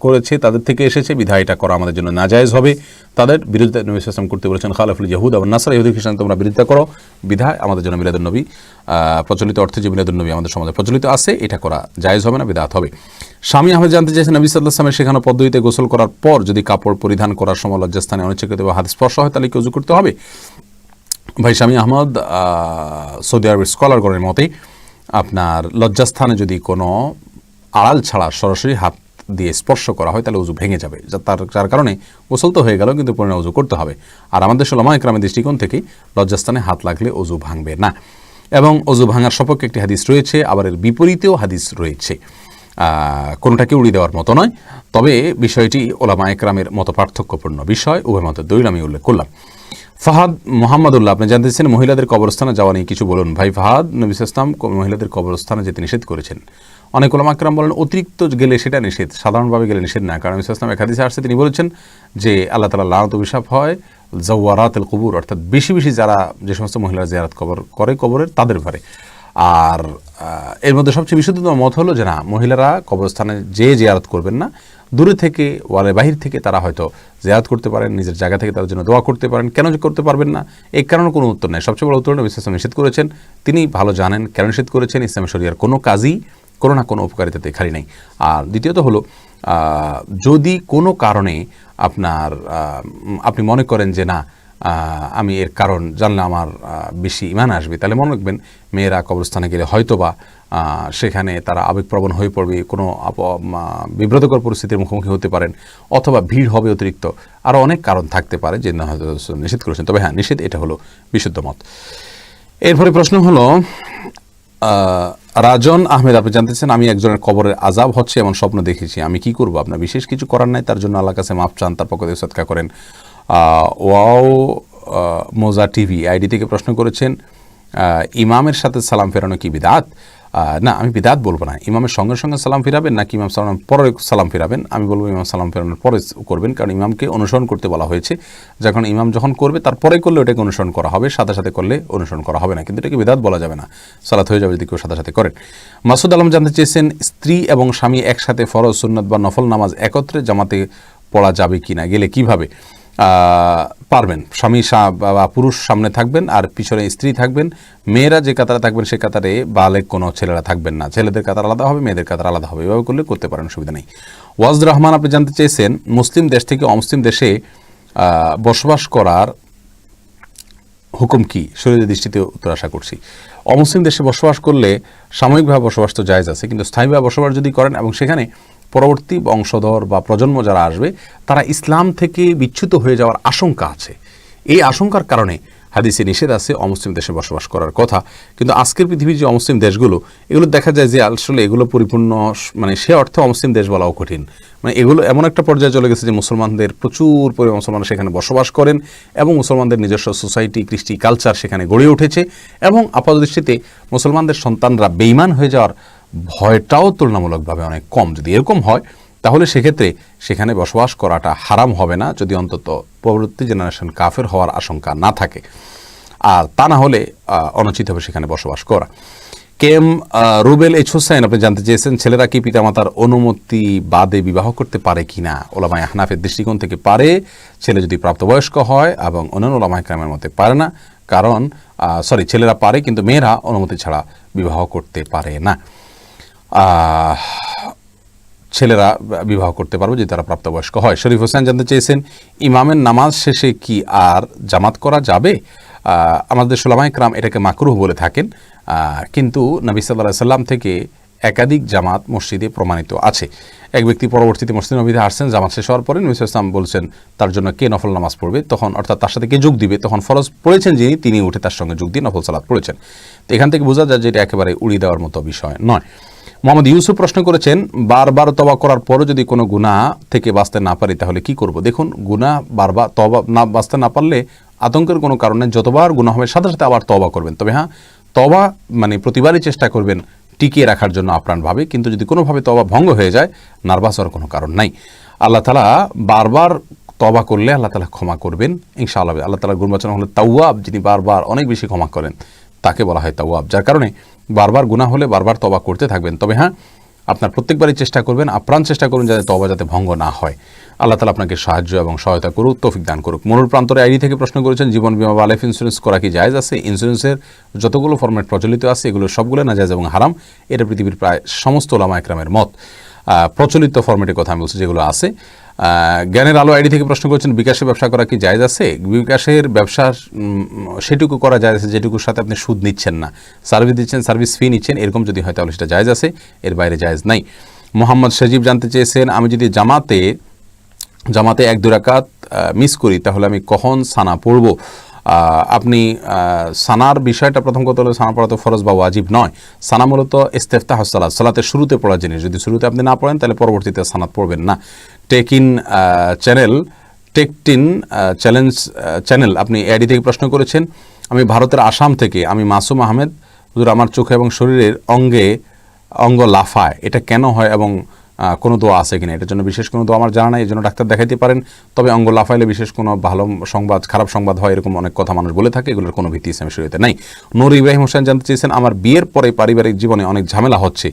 করেছে, তাদের থেকে এসেছে, বিধায় এটা করা আমাদের জন্য নাজায়েজ হবে। তাদের বিরুদ্ধে নবী সাল্লাল্লাহু আলাইহি ওয়াসাল্লাম করতে বলেছেন খালাফুল ইয়াহুদ ওয়ান নাসারা, ইহুদি খ্রিস্টান তোমরা বিরোধিতা করো, বিধায় আমাদের জন্য মিলাদুন্নবী প্রচলিত অর্থে যে মিলাদুন্নবী আমাদের সমাজে প্রচলিত আছে এটা করা জায়েজ হবে না, বিদআত হবে। স্বামী আহমেদ জানতে চাইছেন নবী সাল্লাল্লাহু আলাইহি ওয়াসাল্লামের শেখানো পদ্ধতিতে গোসল করার পর যদি কাপড় পরিধান করার সময় লজ্জাস্থানে অনিচ্ছাকৃত বা হাত স্পর্শ হয় তাহলে কি ওযু করতে হবে? ভাই স্বামী আহমদ, সৌদি আরবের স্কলারগণের মতে আপনার লজ্জাস্থানে যদি কোনো আড়াল ছাড়া সরাসরি হাত দিয়ে স্পর্শ করা হয় তাহলে ওযু ভেঙে যাবে, যার কারণে গোসল তো হয়ে গেল কিন্তু পুনরায় ওযু করতে হবে। আর আমাদের উলামা ইকরামের দৃষ্টিকোণ থেকে লজ্জাস্থানে হাত লাগলে ওযু ভাঙবে না। এবং অজু ভাঙার সপক্ষে একটি হাদিস রয়েছে, আবার এর বিপরীতেও হাদিস রয়েছে। কোনোটাকে উড়িয়ে দেওয়ার মতো নয়, তবে বিষয়টি ওলামা একরামের মতো পার্থক্যপূর্ণ বিষয়। উভয় মতের দলিল আমি উল্লেখ করলাম। ফাহাদ মোহাম্মদুল্লাহ, আপনি জানতে চাইছেন মহিলাদের কবরস্থানে যাওয়া নিয়ে কিছু বলুন। ভাই ফাহাদ, নবী সাল্লাল্লাহু আলাইহি ওয়াসাল্লাম মহিলাদের কবরস্থানে যেতে নিষেধ করেছেন। অনেক ওলামা একরাম বলেন অতিরিক্ত গেলে সেটা নিষেধ, সাধারণভাবে গেলে নিষেধ না। কারণ নবী সাল্লাল্লাহু আলাইহি ওয়াসাল্লাম এক হাদিসে আসছে, তিনি বলেছেন যে আল্লাহ তাআলা লানত অভিশাপ হয় জাওয়ারাতুল কুবুর, অর্থাৎ বেশি বেশি যারা যে সমস্ত মহিলারা জিয়ারত করে কবরের তাদের ঘরে। আর এর মধ্যে সবচেয়ে বিশুদ্ধতম মত হলো যে না, মহিলারা কবরস্থানে যে জিয়ারত করবেন না, দূরে থেকে ওয়ালের বাহির থেকে তারা হয়তো জিয়ারত করতে পারেন, নিজের জায়গা থেকে তার জন্য দোয়া করতে পারেন। কেন যে করতে পারবেন না, এই কারণে কোনো উত্তর নেই। সবচেয়ে বড় উত্তর নবী সাল্লাল্লাহু আলাইহি ওয়াসাল্লাম নিষেধ করেছেন, তিনি ভালো জানেন কেন নিষেধ করেছেন। ইসলামী শরিয়ার কোনো কাজই কোনো না কোনো উপকারিতাতে খালি নেই। আর দ্বিতীয়ত হলো, যদি কোনো কারণে আপনি মনে করেন যে না, আমি এর কারণ জানলে আমার বেশি ঈমান আসবে, তাহলে মনে রাখবেন মেয়েরা কবরস্থানে গেলে হয়তোবা সেখানে তারা আবেগপ্রবণ হয়ে পড়বে, কোনো বিব্রতকর পরিস্থিতির মুখোমুখি হতে পারেন, অথবা ভিড় হবে অতিরিক্ত, আরও অনেক কারণ থাকতে পারে যে না হয়তো নিষেধ করেছেন। তবে হ্যাঁ, নিষেধ এটা হলো বিশুদ্ধ মত। এরপরে প্রশ্ন হলো, রাজন আহমেদ, আপনি জানতেছেন আমি একজনের কবরের আযাব হচ্ছে এমন স্বপ্ন দেখেছি, আমি কি করব? আপনার বিশেষ কিছু করার নাই, তার জন্য আল্লাহর কাছে মাফ চান, তার পক্ষ থেকে সদকা করেন। ওয়াও মোজা টিভি আইডি থেকে প্রশ্ন করেছেন, ইমামের সাথে সালাম ফেরানো কি বিদআত? না, আমি বিদআত বলবো না। ইমামের সঙ্গে সঙ্গে সালাম ফিরাবেন নাকি ইমাম সালাম পরে সালাম ফিরাবেন? আমি বলবো ইমাম সালাম ফেরানোর পরে করবেন, কারণ ইমামকে অনুসরণ করতে বলা হয়েছে। যখন ইমাম যখন করবে তারপরে করলে ওটাকে অনুসরণ করা হবে, সাথে সাথে করলে অনুসরণ করা হবে না, কিন্তু এটাকে বিদআত বলা যাবে না। সালাত হয়ে যাবে যদি কেউ সাথে সাথে করেন। মাসুদ আলম জানতে চেয়েছেন, স্ত্রী এবং স্বামী একসাথে ফরজ, সুন্নত বা নফল নামাজ একত্রে জামাতে পড়া যাবে কিনা, গেলে কিভাবে? পারবেন। স্বামী বা পুরুষ সামনে থাকবেন আর পিছনে স্ত্রী থাকবেন। মেয়েরা যে কাতারে থাকবেন সে কাতারে বালেগ কোনো ছেলেরা থাকবেন না, ছেলেদের কাতার আলাদা হবে, মেয়েদের কাতার আলাদা হবে। এভাবে করলে করতে পারেন, অসুবিধা নেই। ওয়াজুর রহমান, আপনি জানতে চেয়েছেন মুসলিম দেশ থেকে অমুসলিম দেশে বসবাস করার হুকুম কি? শরীরের দৃষ্টিতে উত্তর আশা করছি। অমুসলিম দেশে বসবাস করলে সাময়িকভাবে বসবাস তো জায়েজ আছে, কিন্তু স্থায়ীভাবে বসবাস যদি করেন এবং সেখানে পরবর্তী বংশধর বা প্রজন্ম যারা আসবে তারা ইসলাম থেকে বিচ্যুত হয়ে যাওয়ার আশঙ্কা আছে, এই আশঙ্কার কারণে হাদিসে নিষেধ আছে অমুসলিম দেশে বসবাস করার কথা। কিন্তু আজকের পৃথিবীর যে অমুসলিম দেশগুলো, এগুলো দেখা যায় যে আসলে এগুলো পরিপূর্ণ, মানে সে অর্থে অমুসলিম দেশ বলাও কঠিন। মানে এগুলো এমন একটা পর্যায়ে চলে গেছে যে মুসলমানদের প্রচুর পরিমাণ মুসলমান সেখানে বসবাস করেন এবং মুসলমানদের নিজস্ব সোসাইটি, কৃষ্টি, কালচার সেখানে গড়ে উঠেছে এবং আপাতদৃষ্টিতে মুসলমানদের সন্তানরা বেঈমান হয়ে যাওয়ার ভয়টাও তুলনামূলকভাবে অনেক কম। যদি এরকম হয় তাহলে সেক্ষেত্রে সেখানে বসবাস করাটা হারাম হবে না, যদি অন্তত পরবর্তী জেনারেশন কাফের হওয়ার আশঙ্কা না থাকে। আর তা না হলে অনুচিত হবে সেখানে বসবাস করা। কেম রুবেল এইচ হোসেন, আপনি জানতে চেয়েছেন ছেলেরা কি পিতামাতার অনুমতি বাদে বিবাহ করতে পারে কিনা? ওলামায়ে আহনাফের দৃষ্টিকোণ থেকে পারে, ছেলে যদি প্রাপ্তবয়স্ক হয়, এবং অন্যান্য ওলামায়ে কেরামের মতে পারে না। কারণ ছেলেরা পারে কিন্তু মেয়েরা অনুমতি ছাড়া বিবাহ করতে পারে না। ছেলেরা বিবাহ করতে পারবে যদি তারা প্রাপ্তবয়স্ক হয়। শরীফ হোসেন জানতে চেয়েছেন ইমামের নামাজ শেষে কি আর জামাত করা যাবে? আমাদের উলামায়ে কেরাম এটাকে মাকরুহ বলে থাকেন, কিন্তু নবী সাল্লাল্লাহু আলাইহি সাল্লাম থেকে একাধিক জামাত মসজিদে প্রমাণিত আছে। এক ব্যক্তি পরবর্তীতে মসজিদ নববীতে আসছেন, জামাত শেষ হওয়ার পরে নবী সাল্লাল্লাহু আলাইহি সাল্লাম বলছেন তার জন্য কে নফল নামাজ পড়বে, তখন অর্থাৎ তার সাথে কে যোগ দিবে, তখন ফরজ পড়েছেন যিনি, তিনি উঠে তার সঙ্গে যোগ দিয়ে নফল সালাত পড়েছেন। তো এখান থেকে বোঝা যায় যে এটা একেবারে উড়িয়ে দেওয়ার মতো বিষয় নয়। মোহাম্মদ ইউসুফ প্রশ্ন করেছেন, বারবার তওবা করার পরও যদি কোনো গুনাহ থেকে বাঁচতে না পারি তাহলে কি করব? দেখুন, গুনাহ বারবার তওবা না বাঁচতে না পারলে আতঙ্কের কোনো কারণ নেই, যতবার গুনাহ হবে সাথে সাথে আবার তওবা করবেন। তবে হ্যাঁ, তওবা মানে প্রতিবারই চেষ্টা করবেন টিকিয়ে রাখার জন্য আপ্রাণভাবে, কিন্তু যদি কোনোভাবে তওবা ভঙ্গ হয়ে যায় নার্ভাস হওয়ার কোনো কারণ নাই। আল্লাহ তাআলা বারবার তওবা করলে আল্লাহ তাআলা ক্ষমা করবেন ইনশাআল্লাহ। আল্লাহ তাআলার গুণবাচন হলো তাওয়াব, যিনি বারবার অনেক বেশি ক্ষমা করেন তাকে বলা হয় তাওয়াব, যার কারণে বারবার গুনাহ হলে বারবার তওবা করতে থাকবেন। তবে হ্যাঁ, আপনার প্রত্যেকবারই চেষ্টা করবেন, আপ্রাণ চেষ্টা করুন যাতে তওবা যাতে ভঙ্গ না হয়। আল্লাহ তাআলা আপনাকে সাহায্য এবং সহায়তা করুক, তৌফিক দান করুক। মনুর প্রান্তরে আইডি থেকে প্রশ্ন করেছেন, জীবন বীমা বা লাইফ ইন্স্যুরেন্স করা কি জায়েজ আছে? ইন্স্যুরেন্সের যতগুলো ফরম্যাট প্রচলিত আছে এগুলো সবগুলো নাজায়েজ এবং হারাম, এটা পৃথিবীর প্রায় সমস্ত উলামায়ে কেরামের মত। প্রচলিত ফরম্যাটের কথা আমি বলছি যেগুলো আছে। জ্ঞানের আলো আইডি থেকে প্রশ্ন করেছেন, বিকাশে ব্যবসা করা কি জায়েজ আছে? বিকাশের ব্যবসা সেটুকু করা জায়েজ আছে যেটুকুর সাথে আপনি সুদ নিচ্ছেন না, সার্ভিস দিচ্ছেন, সার্ভিস ফি নিচ্ছেন, এরকম যদি হয় তাহলে সেটা জায়েজ আছে, এর বাইরে জায়েজ নাই। মোহাম্মদ সজীব জানতে চেয়েছেন, আমি যদি জামাতে 1-2 রাকাত মিস করি তাহলে আমি কখন সানা পড়ব? আপনি সানার বিষয়টা প্রথম কথা হলো সানা পড়া তো ফরজ বা ওয়াজিব নয়। সানা মূলত ইস্তেফতাহ সালাত, সালাতের শুরুতে পড়া জিনিস। যদি শুরুতে আপনি না পড়েন তাহলে পরবর্তীতে সানাত পড়বেন না। টেকটিন চ্যানেল আপনি এআইডি থেকে প্রশ্ন করেছেন। আমি ভারতের আসাম থেকে, আমি মাসুম আহমেদ। হুজুর, আমার চোখে এবং শরীরের অঙ্গ লাফায়, এটা কেন হয় এবং কোনো দোয়া আছে কিনা? এটার জন্য বিশেষ কোনো দোয়া আমার জানা নাই, এই জন্য ডাক্তার দেখাইতে পারেন। তবে অঙ্গ লাফাইলে বিশেষ কোনো ভালো সংবাদ, খারাপ সংবাদ হয়, এরকম অনেক কথা মানুষ বলে থাকে, এগুলোর কোনো ভিত্তি ইসলামের শরীয়তে নাই। নূর ইব্রাহিম হোসেন জানতে চেয়েছেন, আমার বিয়ের পরে পারিবারিক জীবনে অনেক ঝামেলা হচ্ছে,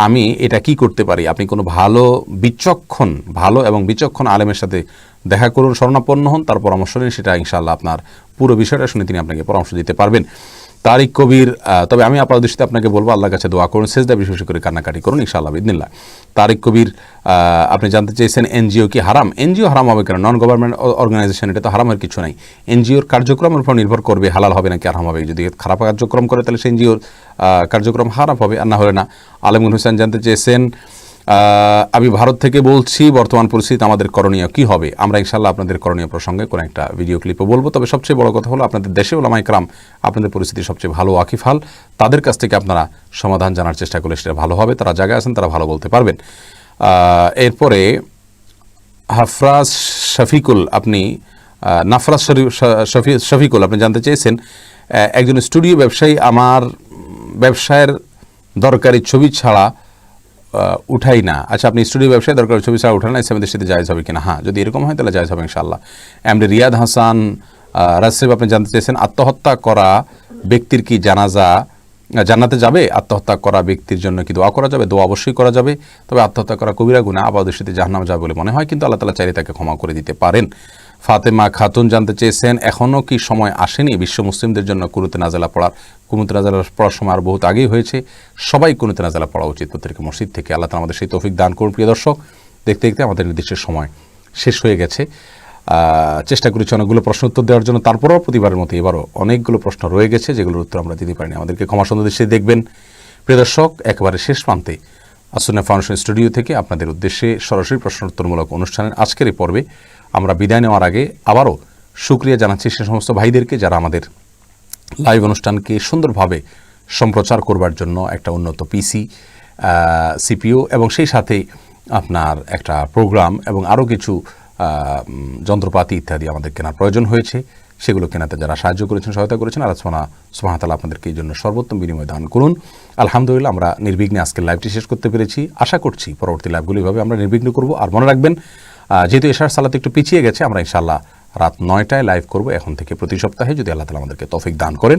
আমি এটা কি করতে পারি? আপনি কোনো ভালো এবং বিচক্ষণ আলেমের সাথে দেখা করুন, শরণাপন্ন হন, তার পরামর্শ নিন, সেটা ইনশাআল্লাহ আপনার পুরো বিষয়টা শুনে তিনি আপনাকে পরামর্শ দিতে পারবেন। তারিক কবির, তবে আমি আপনার দৃষ্টিতে আপনাকে বলবো আল্লাহর কাছে দোয়া করুন, সেজদা বিশেষ করে কান্নাকাটি করুন ইনশাআল্লাহ বিদিনিল্লাহ। তারিক কবির আপনি জানতে চেয়েছেন এনজিও কি হারাম? এনজিও হারাম হবে কেন? নন গভর্নমেন্ট অর্গানাইজেশন, এটা তো হারামের কিছু নাই। এনজিওর কার্যক্রমের উপর নির্ভর করবে হালাল হবে নাকি হারাম হবে। যদি খারাপ কার্যক্রম করে তাহলে সে এনজিওর কার্যক্রম হারাম হবে, আর না হলে না। আলমগীর হোসেন জানতে চেয়েছেন, আমি ভারত থেকে বলছি, বর্তমান পরিস্থিতি আমাদের করণীয় কি হবে? আমরা ইনশাআল্লাহ আপনাদের করণীয় প্রসঙ্গে কোনো একটা ভিডিও ক্লিপে বলবো। তবে সবচেয়ে বড় কথা হলো আপনাদের দেশে ওলামায়ে কেরাম আপনাদের পরিস্থিতি সবচেয়ে ভালো ওয়াকিফাল, তাদের কাছ থেকে আপনারা সমাধান জানার চেষ্টা করলে সেটা ভালো হবে। তারা জায়গায় আছেন, তারা ভালো বলতে পারবেন। এরপরে হাফরাজ শফিকুল, আপনি শফিকুল আপনি জানতে চেয়েছেন, একজন স্টুডিও ব্যবসায়ী আমার ব্যবসায়ের দরকারি ছবি ছাড়া উঠাই না। আচ্ছা, আপনি স্টুডিও ব্যবসায় দরকার ছবি ছাড়া উঠান না, ইসলামের দৃষ্টিতে জায়েজ হবে কিনা? হ্যাঁ, যদি এরকম হয় তাহলে জায়েজ হবে ইনশাআল্লাহ। এমডি রিয়াদ হাসান রাসেব আপনি জানতে চেয়েছেন, আত্মহত্যা করা ব্যক্তির কি জান্নাতে যাবে? আত্মহত্যা করা ব্যক্তির জন্য কি দোয়া করা যাবে? দোয়া অবশ্যই করা যাবে, তবে আত্মহত্যা করা কবিরা গুনাহ, আপাত দৃষ্টিতে জাহান্নামে যাবে বলে মনে হয়, কিন্তু আল্লাহ তাআলা চাইলে তাকে ক্ষমা করে দিতে পারেন। ফাতেমা খাতুন জানতে চেয়েছেন, এখনও কি সময় আসেনি বিশ্ব মুসলিমদের জন্য কুনুতে নাজেলা পড়ার? কুনুতে নাজেলা পড়ার সময় আর বহুত আগেই হয়েছে। সবাই কুনুতে নাজেলা পড়া উচিত প্রত্যেক মসজিদ থেকে। আল্লাহ তাআলা আমাদের সেই তৌফিক দান করুন। প্রিয় দর্শক, দেখতে দেখতে আমাদের নির্দিষ্ট সময় শেষ হয়ে গেছে। চেষ্টা করেছি অনেকগুলো প্রশ্ন উত্তর দেওয়ার জন্য, তারপরেও প্রতিবারের মতো এবারও অনেকগুলো প্রশ্ন রয়ে গেছে যেগুলোর উত্তর আমরা দিতে পারিনি। আমাদেরকে ক্ষমা সুন্দর দৃষ্টিতে দেখবেন। প্রিয় দর্শক, একেবারে শেষ প্রান্তে আসুন্নাহ ফাউন্ডেশন স্টুডিও থেকে আপনাদের উদ্দেশ্যে সরাসরি প্রশ্ন উত্তরমূলক অনুষ্ঠানের আজকের এই পর্বে আমরা বিদায় নেওয়ার আগে আবারও শুকরিয়া জানাচ্ছি সে সমস্ত ভাইদেরকে যারা আমাদের লাইভ অনুষ্ঠানকে সুন্দরভাবে সম্প্রচার করবার জন্য একটা উন্নত পিসি, সিপিইউ এবং সেই সাথে আপনার একটা প্রোগ্রাম এবং আরও কিছু যন্ত্রপাতি ইত্যাদি আমাদের কেনার প্রয়োজন হয়েছে। সেগুলো কেনাতে যারা সাহায্য করেছেন, সহায়তা করেছেন, আল্লাহ সুবহানাহু ওয়া তাআলা আপনাদেরকে এই জন্য সর্বোত্তম বিনিময় দান করুন। আলহামদুলিল্লাহ, আমরা নির্বিঘ্নে আজকের লাইভটি শেষ করতে পেরেছি। আশা করছি পরবর্তী লাইভগুলো এভাবে আমরা নির্বিঘ্ন করব। আর মনে রাখবেন, যেহেতু এশার সালাত একটু পিছিয়ে গেছে, আমরা ইনশাআল্লাহ রাত 9টায় লাইভ করব এখন থেকে প্রতি সপ্তাহে, যদি আল্লাহ তাআলা আমাদেরকে তৌফিক দান করেন।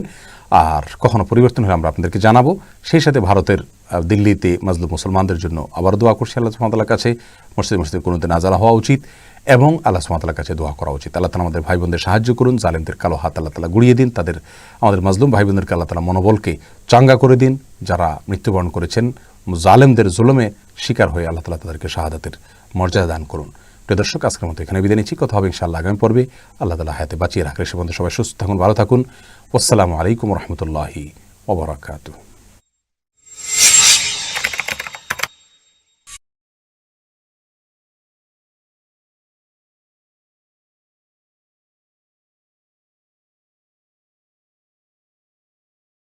আর কখনো পরিবর্তন হলে আমরা আপনাদেরকে জানাবো। সেই সাথে ভারতের দিল্লিতে মাজলুম মুসলমানদের জন্য আবার দোয়া করছি আল্লাহ সুবহানাহু ওয়া তাআলার কাছে। মসজিদে কুনুতে নাজালা হওয়া উচিত এবং আল্লাহ সুবহানাহু ওয়া তাআলার কাছে দোয়া করা উচিত। আল্লাহ তাআলা আমাদের ভাই বোনদের সাহায্য করুন, জালেমদের কালো হাত আল্লাহ তাআলা গুড়িয়ে দিন, আমাদের মাজলুম ভাই বোনদেরকে আল্লাহ তাআলা মনোবলকে চাঙ্গা করে দিন। যারা মৃত্যুবরণ করেছেন জালেমদের জুলুমে শিকার হয়ে, আল্লাহ তাআলা তাদেরকে শাহাদাতের মর্যাদা দান করুন। প্রিয় দর্শক, আজকের মতো এখানে বিদায় নিচ্ছি। কথা হবে ইনশাআল্লাহ আগামী পর্বে। আল্লাহ তাআলা হায়াতে বাঁচিয়ে রাখলে সে পর্যন্ত সবাই সুস্থ থাকুন, ভালো থাকুন। আসসালামু আলাইকুম ওয়া রাহমাতুল্লাহি ওয়া বারাকাতুহু।